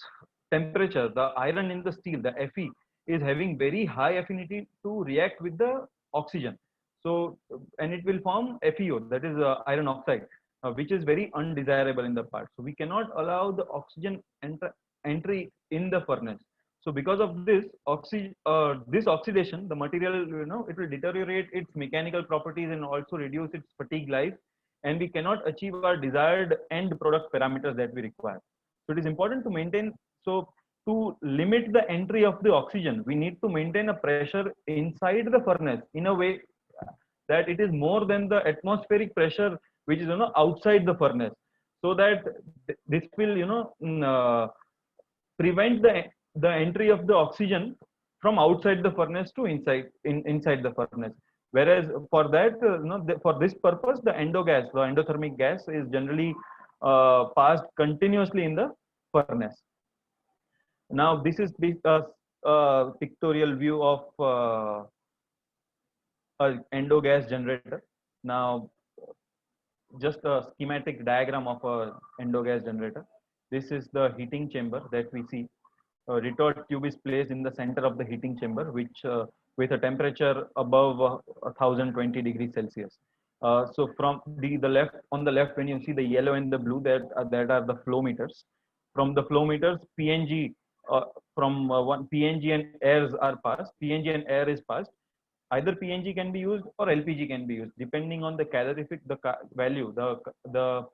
temperature, the iron in the steel, the Fe, is having very high affinity to react with the oxygen. So, and it will form FeO, that is iron oxide, which is very undesirable in the part. So we cannot allow the oxygen entry in the furnace. So because of this this oxidation, the material, it will deteriorate its mechanical properties and also reduce its fatigue life, and we cannot achieve our desired end product parameters that we require. So it is important to maintain. So to limit the entry of the oxygen, we need to maintain a pressure inside the furnace in a way that it is more than the atmospheric pressure which is outside the furnace, so that this will prevent the entry of the oxygen from outside the furnace to inside the furnace. Whereas for that, for this purpose, the endothermic gas is generally passed continuously in the furnace. Now this is the pictorial view of an endo gas generator. Now just a schematic diagram of a endo gas generator. This is the heating chamber that we see. A retort tube is placed in the center of the heating chamber, which with a temperature above 1020 degrees Celsius. So from the left, on the left, when you see the yellow and the blue, that are the flow meters. From the flow meters, PNG from one PNG and airs are passed. PNG and air is passed. Either PNG can be used or LPG can be used, depending on the calorific value, the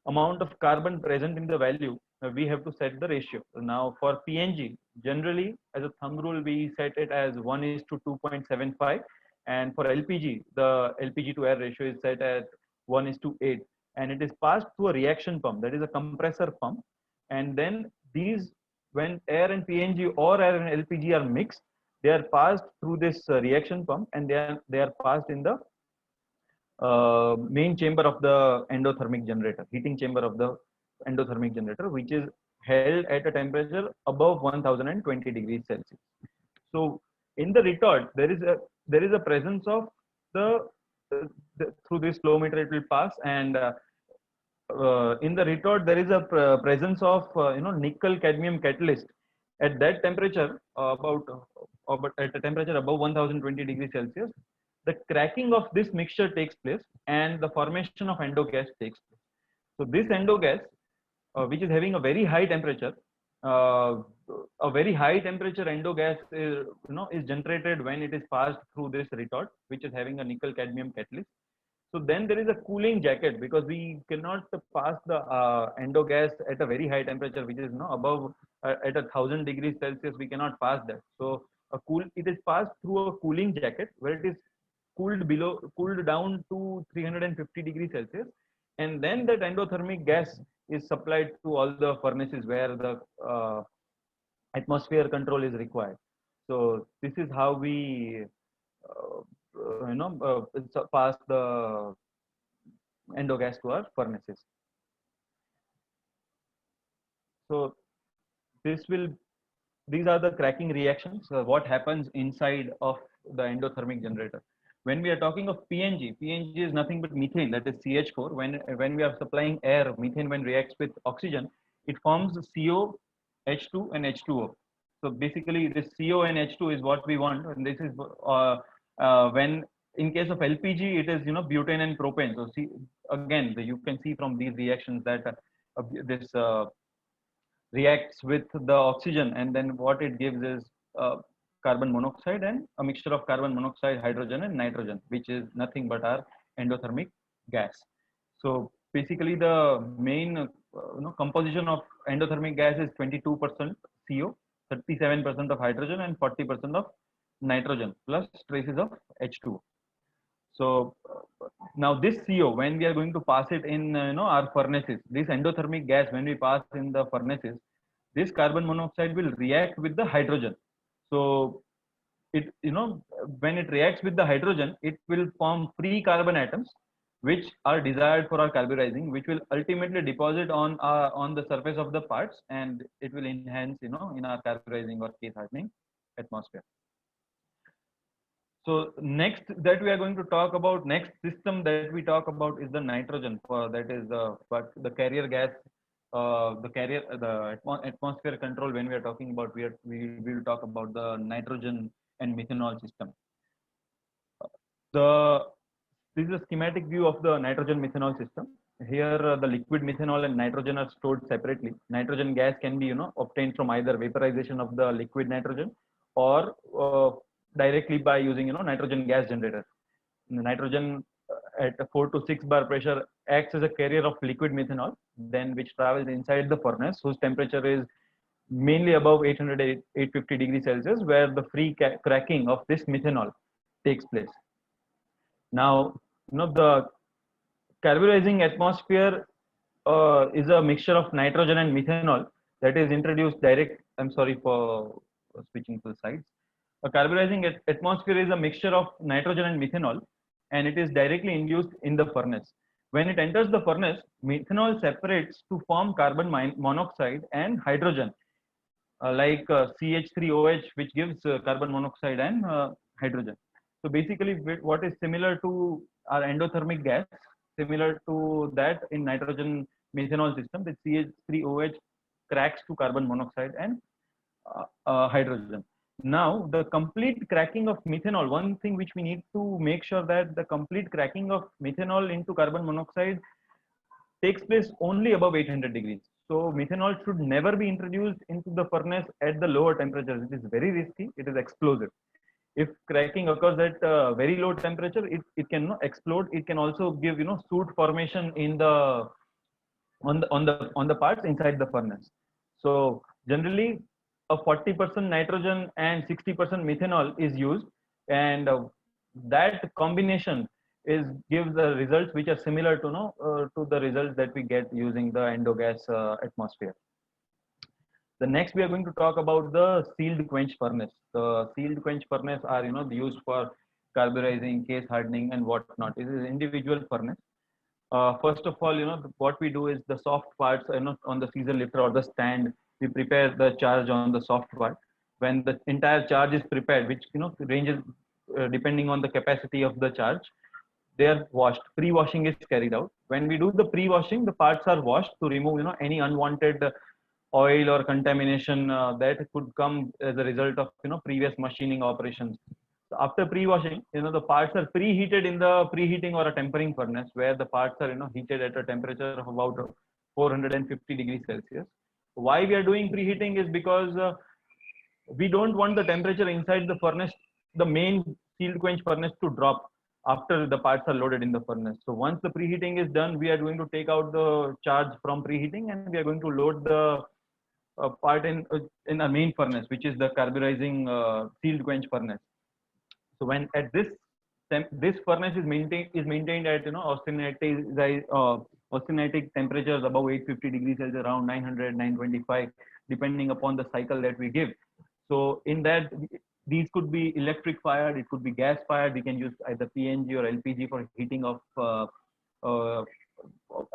amount of carbon present in the value. We have to set the ratio. Now for PNG, generally as a thumb rule, we set it as 1:2.75, and for LPG, the LPG to air ratio is set at 1:8, and it is passed through a reaction pump, that is a compressor pump. And then these, when air and PNG or air and LPG are mixed, they are passed through this reaction pump, and they are passed in the main chamber of the endothermic generator, heating chamber of the endothermic generator, which is held at a temperature above 1020 degrees Celsius. So in the retort, there is a presence of through this flow meter it will pass, and in the retort there is a presence of nickel cadmium catalyst. At that temperature, at a temperature above 1020 degrees Celsius, the cracking of this mixture takes place and the formation of endo gas takes place. So this endo gas which is having a very high temperature. Uh, a very high temperature endo gas is, is generated when it is passed through this retort, which is having a nickel cadmium catalyst. So then there is a cooling jacket, because we cannot pass the endo gas at a very high temperature, which is above at 1,000 degrees Celsius. We cannot pass that. So it is passed through a cooling jacket where it is cooled down to 350 degrees Celsius, and then that endothermic gas is supplied to all the furnaces where the atmosphere control is required. So this is how we pass the endogas to our furnaces. So this will these are the cracking reactions. What happens inside of the endothermic generator? When we are talking of PNG, PNG is nothing but methane, that is CH4. When we are supplying air, methane when reacts with oxygen, it forms CO, H2 and H2O. So basically this CO and H2 is what we want, and this is when in case of LPG, it is butane and propane. So see again, you can see from these reactions that this reacts with the oxygen, and then what it gives is carbon monoxide and a mixture of carbon monoxide, hydrogen and nitrogen, which is nothing but our endothermic gas. So basically the main composition of endothermic gas is 22% CO, 37% of hydrogen and 40% of nitrogen plus traces of H2. So now this CO, when we are going to pass it in our furnaces, this endothermic gas, when we pass in the furnaces, this carbon monoxide will react with the hydrogen. So it when it reacts with the hydrogen, it will form free carbon atoms, which are desired for our carburizing, which will ultimately deposit on the surface of the parts, and it will enhance in our carburizing or case hardening atmosphere. So next that we are going to talk about, next system that we talk about is the nitrogen. That is the carrier gas, the atmosphere control. When we are talking about, we will talk about the nitrogen and methanol system. This is a schematic view of the nitrogen methanol system. Here the liquid methanol and nitrogen are stored separately. Nitrogen gas can be obtained from either vaporization of the liquid nitrogen or directly by using nitrogen gas generator. The nitrogen at a 4 to 6 bar pressure acts as a carrier of liquid methanol, then which travels inside the furnace, whose temperature is mainly above 800 850 degrees Celsius, where the free cracking of this methanol takes place. Now the carburizing atmosphere is a mixture of nitrogen and methanol that is introduced direct. I'm sorry for switching to the sides. A carburizing atmosphere is a mixture of nitrogen and methanol, and it is directly induced in the furnace. When it enters the furnace, methanol separates to form carbon monoxide and hydrogen, like CH3OH, which gives carbon monoxide and hydrogen. So basically, what is similar to our endothermic gas, similar to that in nitrogen methanol system, the CH3OH cracks to carbon monoxide and hydrogen. Now, the complete cracking of methanol, one thing which we need to make sure that the complete cracking of methanol into carbon monoxide takes place only above 800 degrees. So methanol should never be introduced into the furnace at the lower temperatures. It is very risky. It is explosive. If cracking occurs at very low temperature, it can explode. It can also give soot formation in the on the parts inside the furnace. So generally, a 40% nitrogen and 60% methanol is used, and that combination gives the results which are similar to the results that we get using the endogas atmosphere. The next we are going to talk about the sealed quench furnace. The sealed quench furnace are used for carburizing, case hardening, and whatnot. It is individual furnace. First of all, what we do is the soft parts, on the Caesar lifter or the stand, we prepare the charge on the soft part. When the entire charge is prepared, which ranges depending on the capacity of the charge, they are washed. Pre-washing is carried out. When we do the pre-washing, the parts are washed to remove any unwanted oil or contamination that could come as a result of previous machining operations. So after pre-washing, the parts are preheated in the preheating or a tempering furnace, where the parts are heated at a temperature of about 450 degrees Celsius. Why we are doing preheating is because we don't want the temperature inside the furnace, the main sealed quench furnace, to drop after the parts are loaded in the furnace. So once the preheating is done, we are going to take out the charge from preheating and we are going to load the part in a main furnace, which is the carburizing sealed quench furnace. So when at this furnace is maintained at austenitic temperatures above 850 degrees Celsius, around 900 925, depending upon the cycle that we give. So in that, these could be electric fired, it could be gas fired. We can use either PNG or LPG for heating of uh,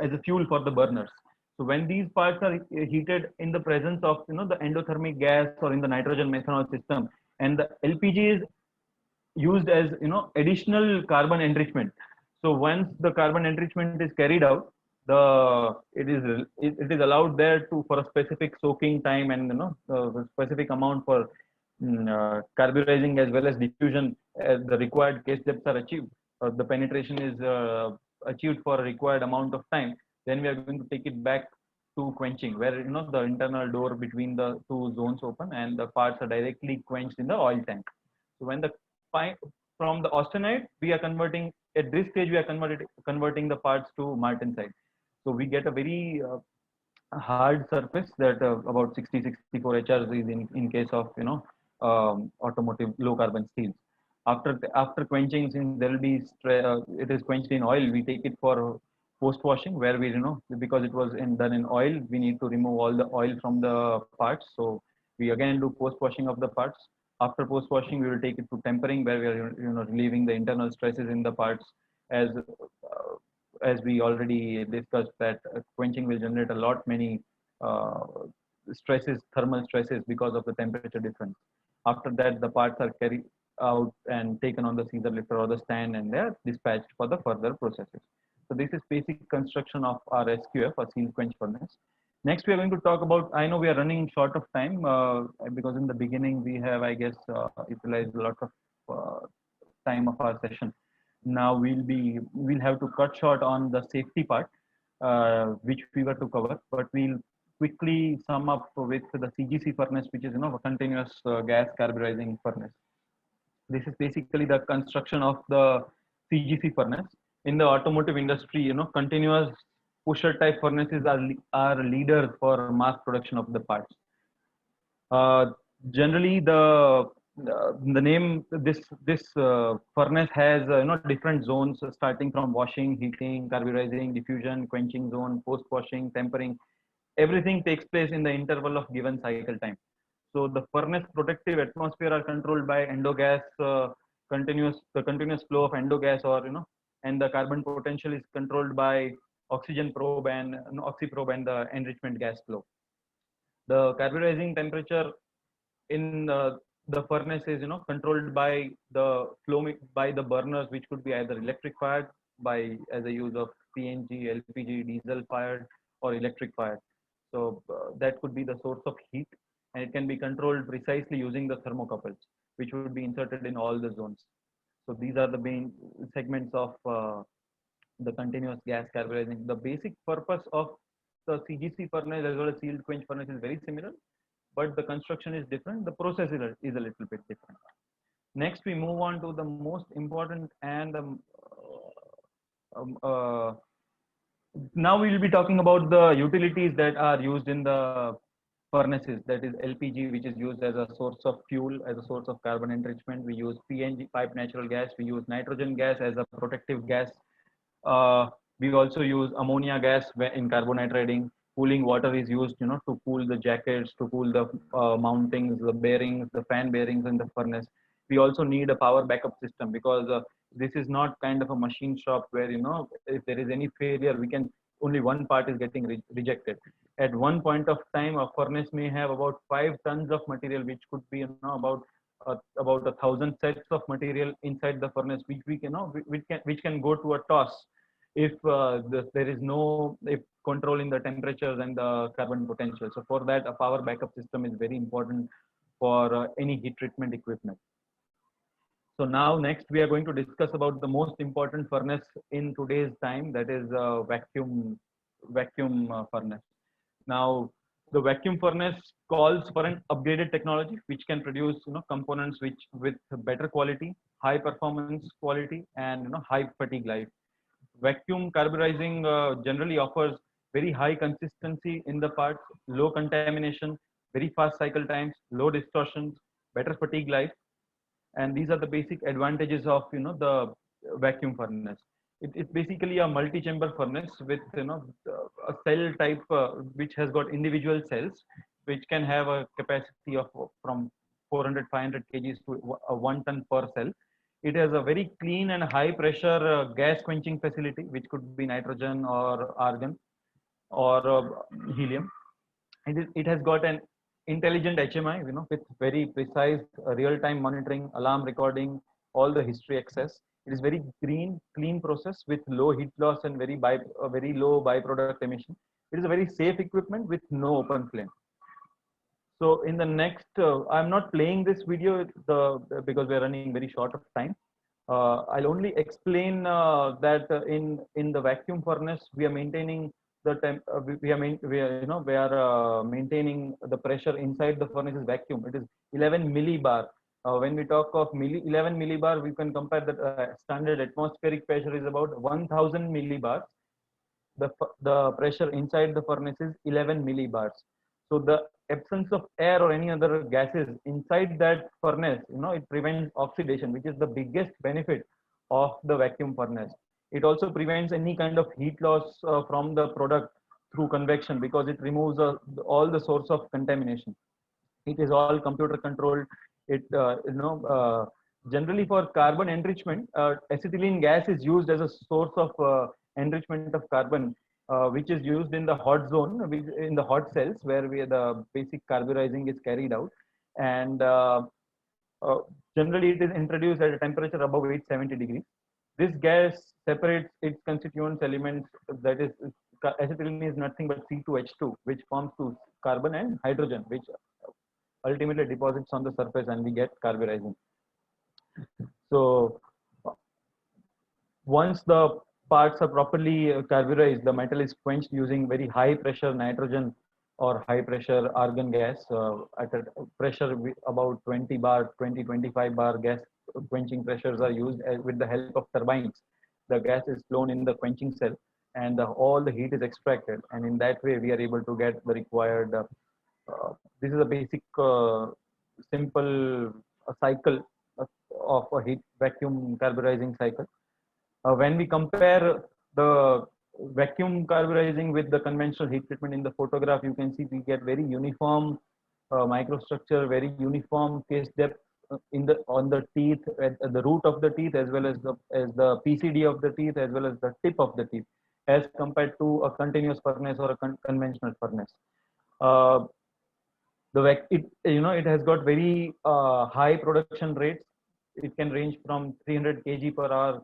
as a fuel for the burners. So when these parts are heated in the presence of the endothermic gas or in the nitrogen methanol system, and the LPG is used as additional carbon enrichment. So once the carbon enrichment is carried out, it is allowed there to for a specific soaking time and a specific amount for carburizing as well as diffusion. As the required case depths are achieved, the penetration is achieved for a required amount of time. Then we are going to take it back to quenching, where the internal door between the two zones open and the parts are directly quenched in the oil tank. So when the from the austenite, we are converting at this stage. We are converting the parts to martensite. So we get a very hard surface that about 60 64 HRs is in case of automotive low carbon steels. After quenching, since there will be it is quenched in oil, we take it for post washing, where we because it was done in oil, we need to remove all the oil from the parts. So we again do post washing of the parts. After post washing, we will take it to tempering, where we are relieving the internal stresses in the parts. As we already discussed, that quenching will generate a lot many uh, stresses, thermal stresses, because of the temperature difference. After that, the parts are carried out and taken on the Caesar lifter or the stand, and they are dispatched for the further processes. So this is basic construction of our SQF, a sealed quench furnace. Next, we are going to talk about, I know we are running short of time because in the beginning we have, I guess, utilized a lot of time of our session. Now we'll have to cut short on the safety part, which we were to cover, but we'll quickly sum up with the CGC furnace, which is a continuous gas carburizing furnace. This is basically the construction of the CGC furnace. In the automotive industry, continuous pusher type furnaces are leaders for mass production of the parts. Uh, Generally, the name this furnace has different zones, starting from washing, heating, carburizing, diffusion, quenching zone, post washing, tempering. Everything takes place in the interval of given cycle time. So the furnace protective atmosphere are controlled by endogas, the continuous flow of endogas, and the carbon potential is controlled by oxygen probe and oxyprobe and the enrichment gas flow. The carburizing temperature in the furnace is controlled by the flow by the burners, which could be either electric fired by as a use of PNG, LPG, diesel fired, or electric fired. So that could be the source of heat, and it can be controlled precisely using the thermocouples, which would be inserted in all the zones. So these are the main segments of the continuous gas carburizing. The basic purpose of the CGC furnace as well as sealed quench furnace is very similar, but the construction is different. The process is a little bit different. Next, we move on to the most important and um, uh, now we will be talking about the utilities that are used in the furnaces. That is LPG, which is used as a source of fuel, as a source of carbon enrichment. We use PNG, pipe natural gas. We use nitrogen gas as a protective gas. Uh, we also use ammonia gas in carbonitriding. Cooling water is used, to cool the jackets, to cool the mountings, the bearings, the fan bearings in the furnace. We also need a power backup system, because this is not kind of a machine shop where if there is any failure, we can only one part is getting rejected. At one point of time, a furnace may have about 5 tons of material, which could be about 1,000 sets of material inside the furnace, which we can, which can go to a toss if there is no if control in the temperatures and the carbon potential. So for that, a power backup system is very important for any heat treatment equipment. So now next we are going to discuss about the most important furnace in today's time, that is vacuum furnace. Now, the vacuum furnace calls for an upgraded technology which can produce components which with better quality, high performance quality, and high fatigue life. Vacuum carburizing generally offers very high consistency in the parts, low contamination, very fast cycle times, low distortions, better fatigue life, and these are the basic advantages of the vacuum furnace. It's basically a multi-chamber furnace with a cell type which has got individual cells which can have a capacity of from 400 500 kgs to a 1 ton per cell. It has a very clean and high pressure gas quenching facility which could be nitrogen or argon or helium. It has got an intelligent HMI, with very precise real-time monitoring, alarm recording, all the history access. It is very green, clean process with low heat loss and very low byproduct emission. It is a very safe equipment with no open flame. So in the next, I'm not playing this video because we're running very short of time. I'll only explain that in the vacuum furnace we are maintaining the temp. We are maintaining the pressure inside the furnace is vacuum. It is 11 millibar. When we talk of 11 millibar, we can compare that standard atmospheric pressure is about 1000 millibars. The pressure inside the furnace is 11 millibars. So the absence of air or any other gases inside that furnace, it prevents oxidation, which is the biggest benefit of the vacuum furnace. It also prevents any kind of heat loss from the product through convection because it removes all the source of contamination. It is all computer controlled. It generally for carbon enrichment, acetylene gas is used as a source of enrichment of carbon, which is used in the hot zone, in the hot cells where the basic carburizing is carried out. And uh, generally it is introduced at a temperature above 870 degrees. This gas separates its constituent elements, that is acetylene is nothing but C2H2, which forms two carbon and hydrogen, which ultimately deposits on the surface and we get carburizing. So once the parts are properly carburized, the metal is quenched using very high pressure nitrogen or high pressure argon gas at a pressure about 20 bar, 20-25 bar gas quenching pressures are used with the help of turbines. The gas is flown in the quenching cell and all the heat is extracted, and in that way we are able to get the required this is a basic simple cycle of a heat vacuum carburizing cycle. When we compare the vacuum carburizing with the conventional heat treatment in the photograph, you can see we get very uniform microstructure, very uniform case depth on the teeth, at the root of the teeth, as well as the PCD of the teeth, as well as the tip of the teeth, as compared to a continuous furnace or a conventional furnace. It has got very high production rates. It can range from 300 kg per hour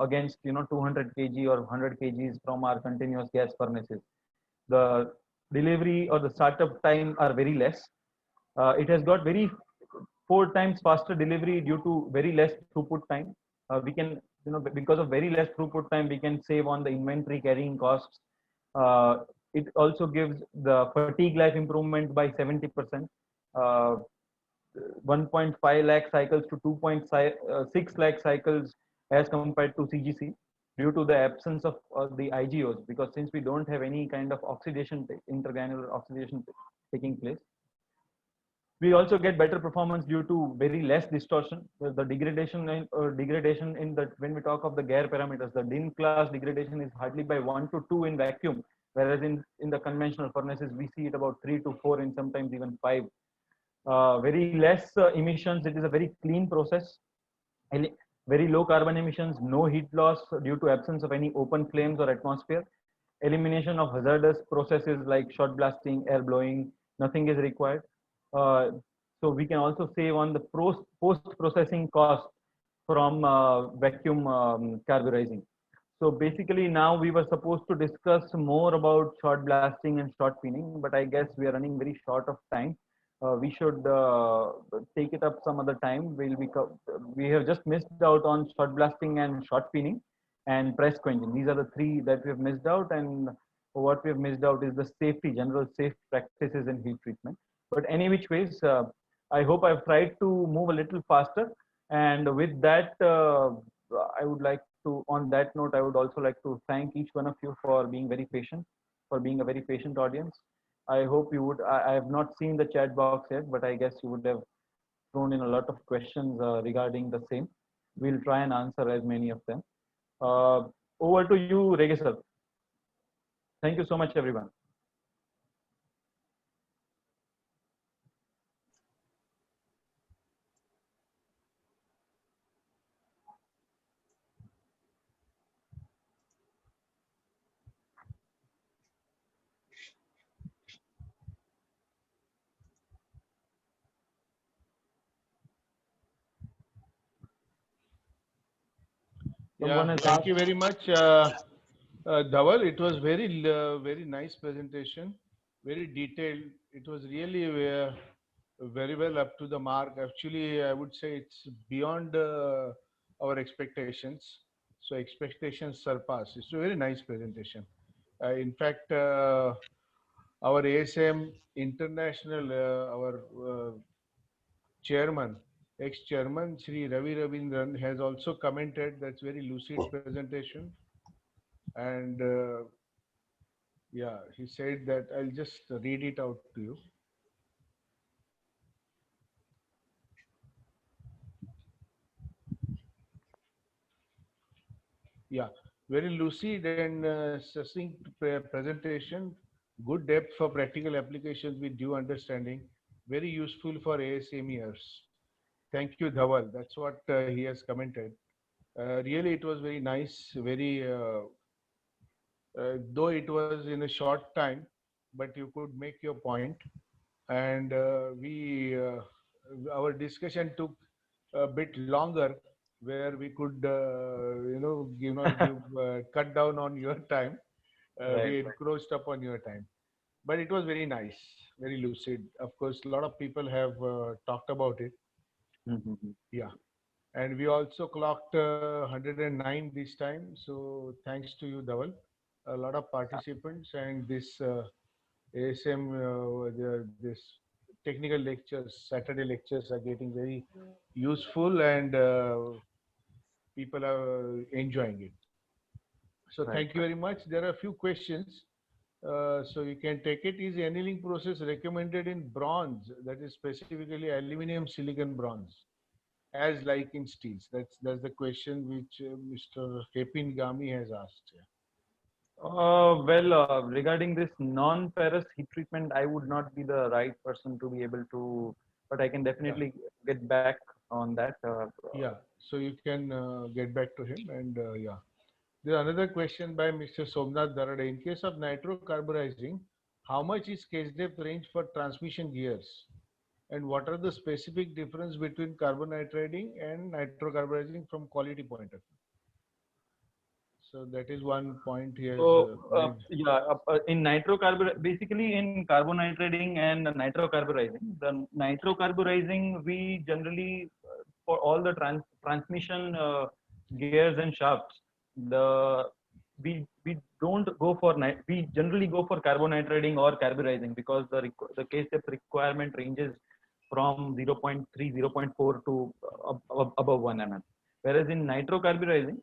against 200 kg or 100 kgs from our continuous gas furnaces. The delivery or the startup time are very less. It has got very 4 times faster delivery due to very less throughput time. We can, because of very less throughput time, we can save on the inventory carrying costs. It also gives the fatigue life improvement by 70%. 1.5 lakh cycles to 2.6 lakh cycles as compared to CGC due to the absence of the IGOs, because since we don't have any kind of oxidation, intergranular oxidation taking place. We also get better performance due to very less distortion. The degradation in the, when we talk of the Gare parameters, the DIN class degradation is hardly by 1 to 2 in vacuum, whereas in the conventional furnaces we see it about 3 to 4 and sometimes even 5. Very less emissions. It is a very clean process. Very low carbon emissions, no heat loss due to absence of any open flames or atmosphere. Elimination of hazardous processes like shot blasting, air blowing, nothing is required. So we can also save on the post-processing cost from vacuum carburizing. So basically now we were supposed to discuss more about shot blasting and shot peening, but I guess we are running very short of time. We should take it up some other time. We have just missed out on shot blasting and shot peening and press quenching. These are the three that we have missed out, and what we have missed out is the safety, general safe practices in heat treatment. But any which ways, I hope I've tried to move a little faster. And with that, I would like to, on that note, I would also like to thank each one of you for being very patient, for being a very patient audience. I hope you would, I have not seen the chat box yet, but I guess you would have thrown in a lot of questions regarding the same. We'll try and answer as many of them. Uh, Over to you, Rege sir. Thank you so much, everyone. Someone Yeah, has thank asked. you very much, Dhawal. It was very nice presentation, very detailed. It was really very well up to the mark. Actually, I would say it's beyond our expectations. So expectations surpass. It's a very nice presentation. In fact, our ASM International, our chairman, ex-chairman Sri Ravi Ravindran has also commented that's very lucid presentation. And yeah, he said that I'll just read it out to you. Yeah, very lucid and succinct presentation, good depth for practical applications with due understanding, very useful for ASMEers. Thank you, Dhawal. That's what he has commented. Really, it was very nice, very though it was in a short time, but you could make your point. And we our discussion took a bit longer, where we could give cut down on your time. Right. We encroached upon your time, but it was very nice, very lucid. Of course, a lot of people have talked about it. Mhm. Yeah, and we also clocked 109 this time. So thanks to you, Dhaval. A lot of participants, and this ASM, this technical lectures, Saturday lectures are getting very useful, and people are enjoying it. So Right. thank you very much. There are a few questions. So you can take it. Is annealing process recommended in bronze, that is specifically aluminum silicon bronze, as like in steels? That's the question which Mr. Hepin Gami has asked. Yeah. Regarding this non-ferrous heat treatment, I would not be the right person to be able to, but I can Yeah. definitely get back on that. Yeah. So you can get back to him, and yeah. There's another question by Mr. Somnath Darade. In case of nitrocarburizing, how much is case depth range for transmission gears? And what are the specific difference between carbonitriding and nitrocarburizing from quality point of view? So that is one point he has made. In basically in carbonitriding and nitrocarburizing, the nitrocarburizing we generally for all the transmission gears and shafts, the we don't go for we generally go for carbonitriding or carburizing because the case depth requirement ranges from 0.3 0.4 to above 1 mm, whereas in nitrocarburizing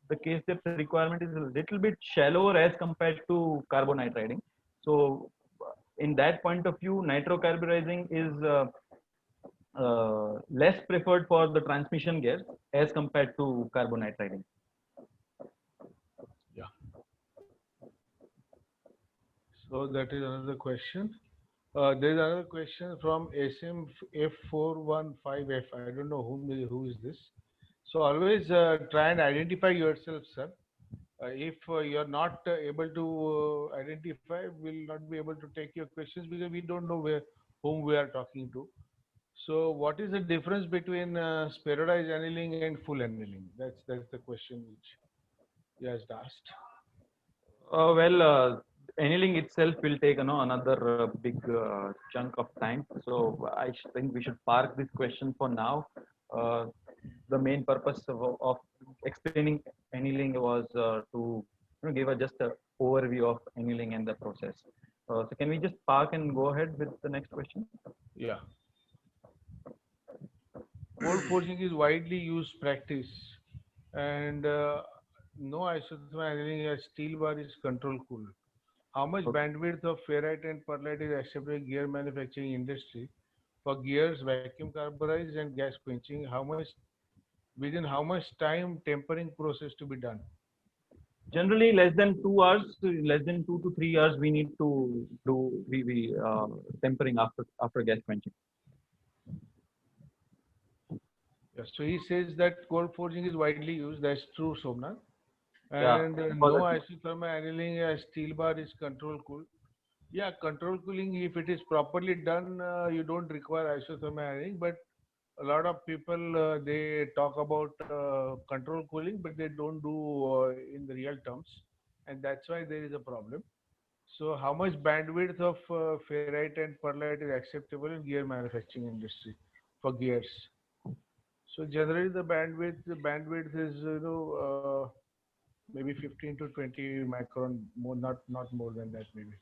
the case depth requirement is a little bit shallower as compared to carbonitriding. So in that point of view, nitrocarburizing is less preferred for the transmission gears as compared to carbonitriding. Yeah. So that is another question. There is another question from SM415F. I don't know who is this. So always try and identify yourself, sir. If you're not able to identify, we'll not be able to take your questions because we don't know whom we are talking to. So what is the difference between spheroidized annealing and full annealing? That's the question which he has asked. Uh, well, uh, Annealing itself will take another big chunk of time. So think we should park this question for now. The main purpose of explaining annealing was to give a just a overview of annealing and the process. So can we just park and go ahead with the next question? Yeah. Cold forging is widely used practice, and no isothermal annealing as steel bar is control cool. How much Okay. bandwidth of ferrite and pearlite is accepted in gear manufacturing industry for gears, vacuum carburized and gas quenching? How much within how much time tempering process to be done? Generally, less than 2 hours, less than 2 to 3 hours, we need to do tempering after gas quenching. Yeah, so he says that cold forging is widely used. That's true, Somnath. Yeah. And For no the- isothermal annealing as steel bar is control cool. Yeah, control cooling, if it is properly done, you don't require isothermal annealing. But a lot of people they talk about control cooling, but they don't do in the real terms, and that's why there is a problem. So, how much bandwidth of ferrite and pearlite is acceptable in gear manufacturing industry for gears? So, generally, the bandwidth is maybe 15 to 20 micron, more not more than that maybe.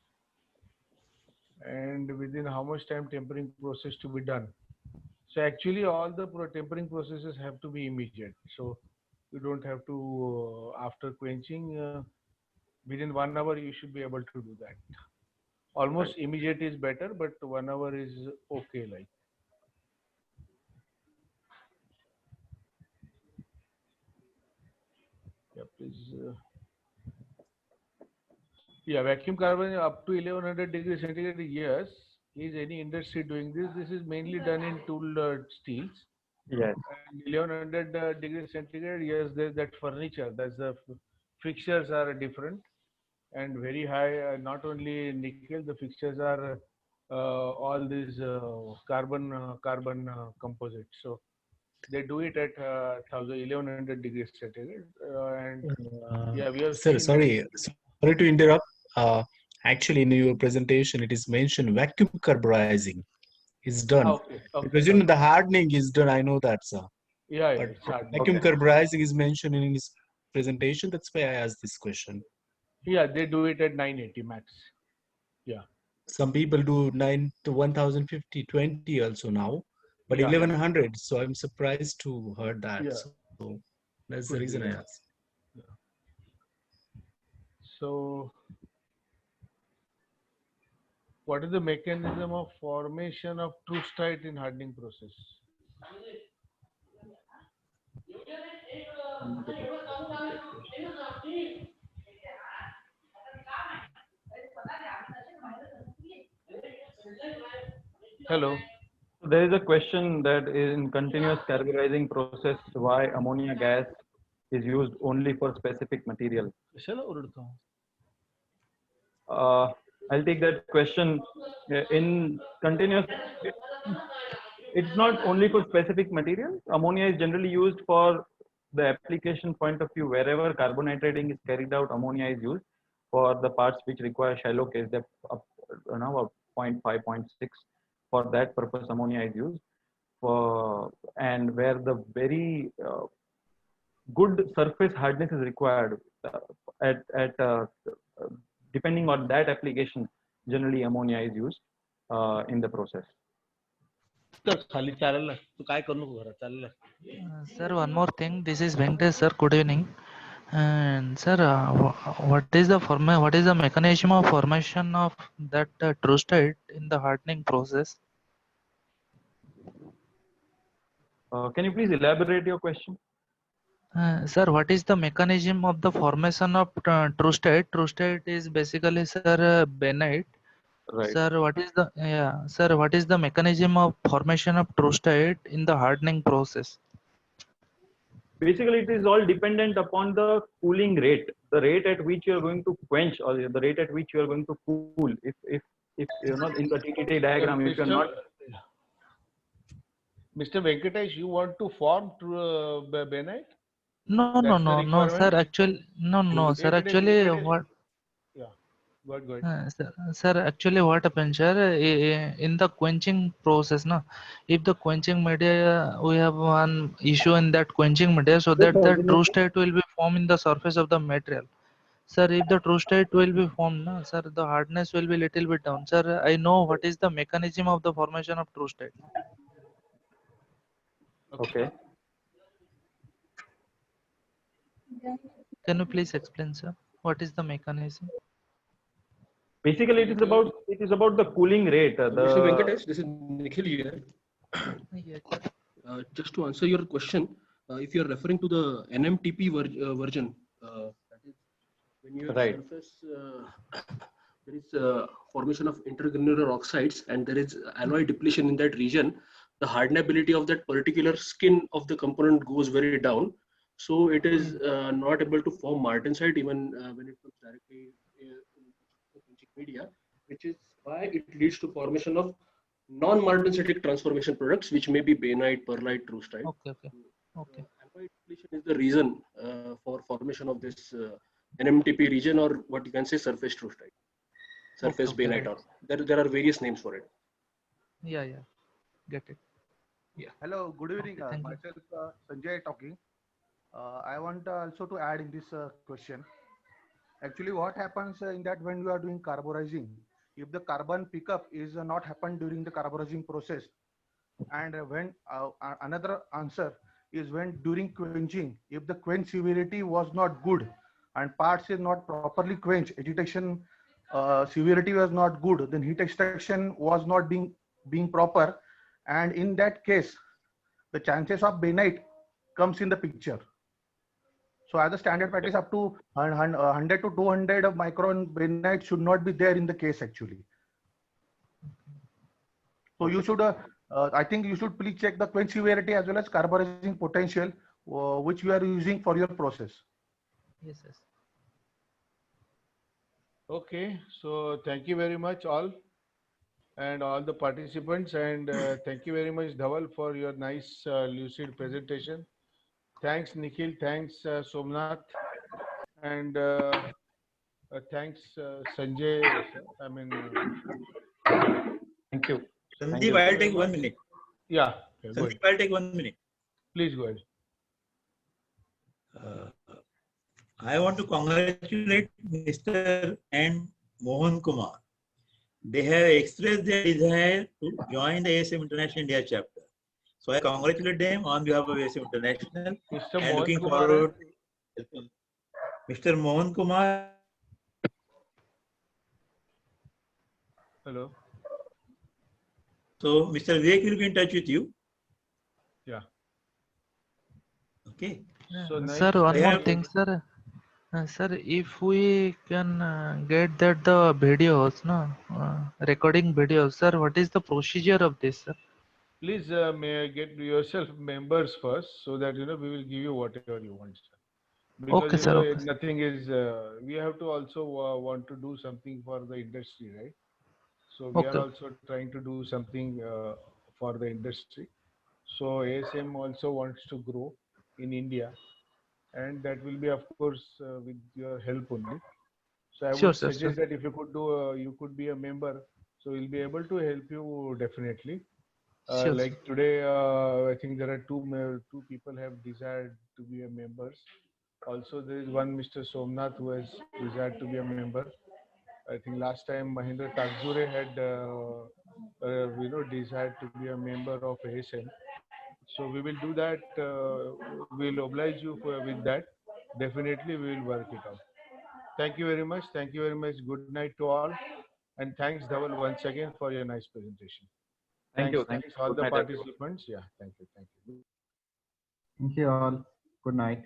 And within how much time tempering process to be done? So actually, all the tempering processes have to be immediate. So you don't have to after quenching within 1 hour you should be able to do that. Almost immediate is better, but 1 hour is okay. Like yeah, please. Yeah, vacuum carbon up to 1100 degrees centigrade. Yes, is any industry doing this? This is mainly done in tool steels. Yes. And 1100 degrees centigrade, yes, there's that furniture. That's the fixtures are different and very high. Not only nickel, the fixtures are all these carbon composites. So they do it at 1100 degrees centigrade. And yeah, we have Sir, seen that. sorry to interrupt. Actually, in your presentation, it is mentioned vacuum carburizing is done Okay, because okay, the okay. hardening is done. I know that, sir. Yeah, yeah, But it's hard. vacuum Okay. carburizing is mentioned in his presentation. That's why I asked this question. Yeah, they do it at 980 max. Yeah, Some people do 9 to 1050, 20 also now, but yeah, 1100. So I'm surprised to heard that. yeah. So that's the Could reason be. I Yeah. asked. So, what is the mechanism of formation of trustite in hardening process? Hello. So there is a question that in continuous carburizing process, why ammonia gas is used only for specific material. I'll take that question. In continuous, it's not only for specific material. Ammonia is generally used for the application point of view. Wherever carbonatrating is carried out, ammonia is used for the parts which require shallow case depth up, up 0.5, 0.6. For that purpose, ammonia is used. And where the very good surface hardness is required at depending on that application, generally ammonia is used in the process. Sir, one more thing. This is Venkatesh, sir. Good evening. And sir, what is the mechanism of formation of that trustite in the hardening process? Can you please elaborate your question? Sir, what is the mechanism of the formation of trustite? Trustite is basically, sir, benite. Right. Sir, what is the mechanism of formation of trustite in the hardening process? Basically, it is all dependent upon the cooling rate, the rate at which you are going to quench, or the rate at which you are going to cool. If you're not in the TTT diagram, if you're not. Mr. Venkatesh, you want to form benite? No, That's the no, sir. requirement? Actually, no, sir. Actually, what? Yeah, go ahead. Sir, actually, what happens, sir? In the quenching process, no, if the quenching media, we have one issue in that quenching media, so that the true state will be formed in the surface of the material. Sir, if the true state will be formed, no, sir, the hardness will be little bit down. Sir, I know what is the mechanism of the formation of true state. Okay. Can you please explain, sir? What is the mechanism? Basically, it is about the cooling rate. Mr. Venkatesh, this is Nikhil here. Yes. Just to answer your question, if you are referring to the NMTP version, that is when you have Right. surface, there is formation of intergranular oxides and there is alloy depletion in that region, the hardenability of that particular skin of the component goes very down. So it is not able to form martensite even when it comes directly in the quenching media, which is why it leads to formation of non-martensitic transformation products, which may be bainite, perlite, trustite. Okay. Alloy depletion is the reason for formation of this NMTP region, or what you can say surface trustite, surface Okay, bainite, right. or there are various names for it. Yeah. Get it. Hello, good evening. Okay, thank you. Myself, Sanjay talking. I want also to add in this question. Actually, what happens in that when you are doing carburizing, if the carbon pickup is not happened during the carburizing process, and when another answer is when during quenching, if the quench severity was not good and parts is not properly quenched, agitation severity was not good, then heat extraction was not being proper, and in that case, the chances of bainite comes in the picture. So as a standard practice, up to 100 to 200 of micron bainite should not be there in the case actually. So you should, I think you should please check the quench severity as well as carburizing potential, which you are using for your process. Yes. Okay, so thank you very much all and all the participants, and thank you very much Dhaval for your nice lucid presentation. Thanks Nikhil, thanks Somnath, and thanks Sanjay. I mean, Thank you. Sandeep, I'll take 1 minute. yeah, go Sandeep, ahead. I'll take 1 minute. Please go ahead. I want to congratulate Mr. and Mohan Kumar. They have expressed their desire to join the ASM International India chapter. So I congratulate them on behalf of ASM International Mr. and Mohan looking Kumar. forward to welcome Mr. Mohan Kumar. Hello. So Mr. Vivek will be in touch with you. Yeah. Okay. So nice. Sir, one They more have- thing, sir. Sir, if we can get that the videos, no, recording videos, sir, what is the procedure of this, sir? Please may get yourself members first, so that we will give you whatever you want. Sir. Because Okay, sir, okay. nothing is. We have to also want to do something for the industry, right? So we are Okay. also trying to do something for the industry. So ASM also wants to grow in India, and that will be, of course, with your help only. So I Sure, would sir, suggest that if you could do, you could be a member. So we'll be able to help you definitely. Sure, Like today, I think there are two people have desired to be a members. Also, there is one Mr. Somnath who has desired to be a member. I think last time Mahindra Takzure had, desired to be a member of ASM. So we will do that. We'll oblige you with that. Definitely, we will work it out. Thank you very much. Thank you very much. Good night to all. And thanks, Dhaval, once again for your nice presentation. Thank you. Thanks all Good the night, everyone. participants. Yeah, thank you. Thank you all. Good night.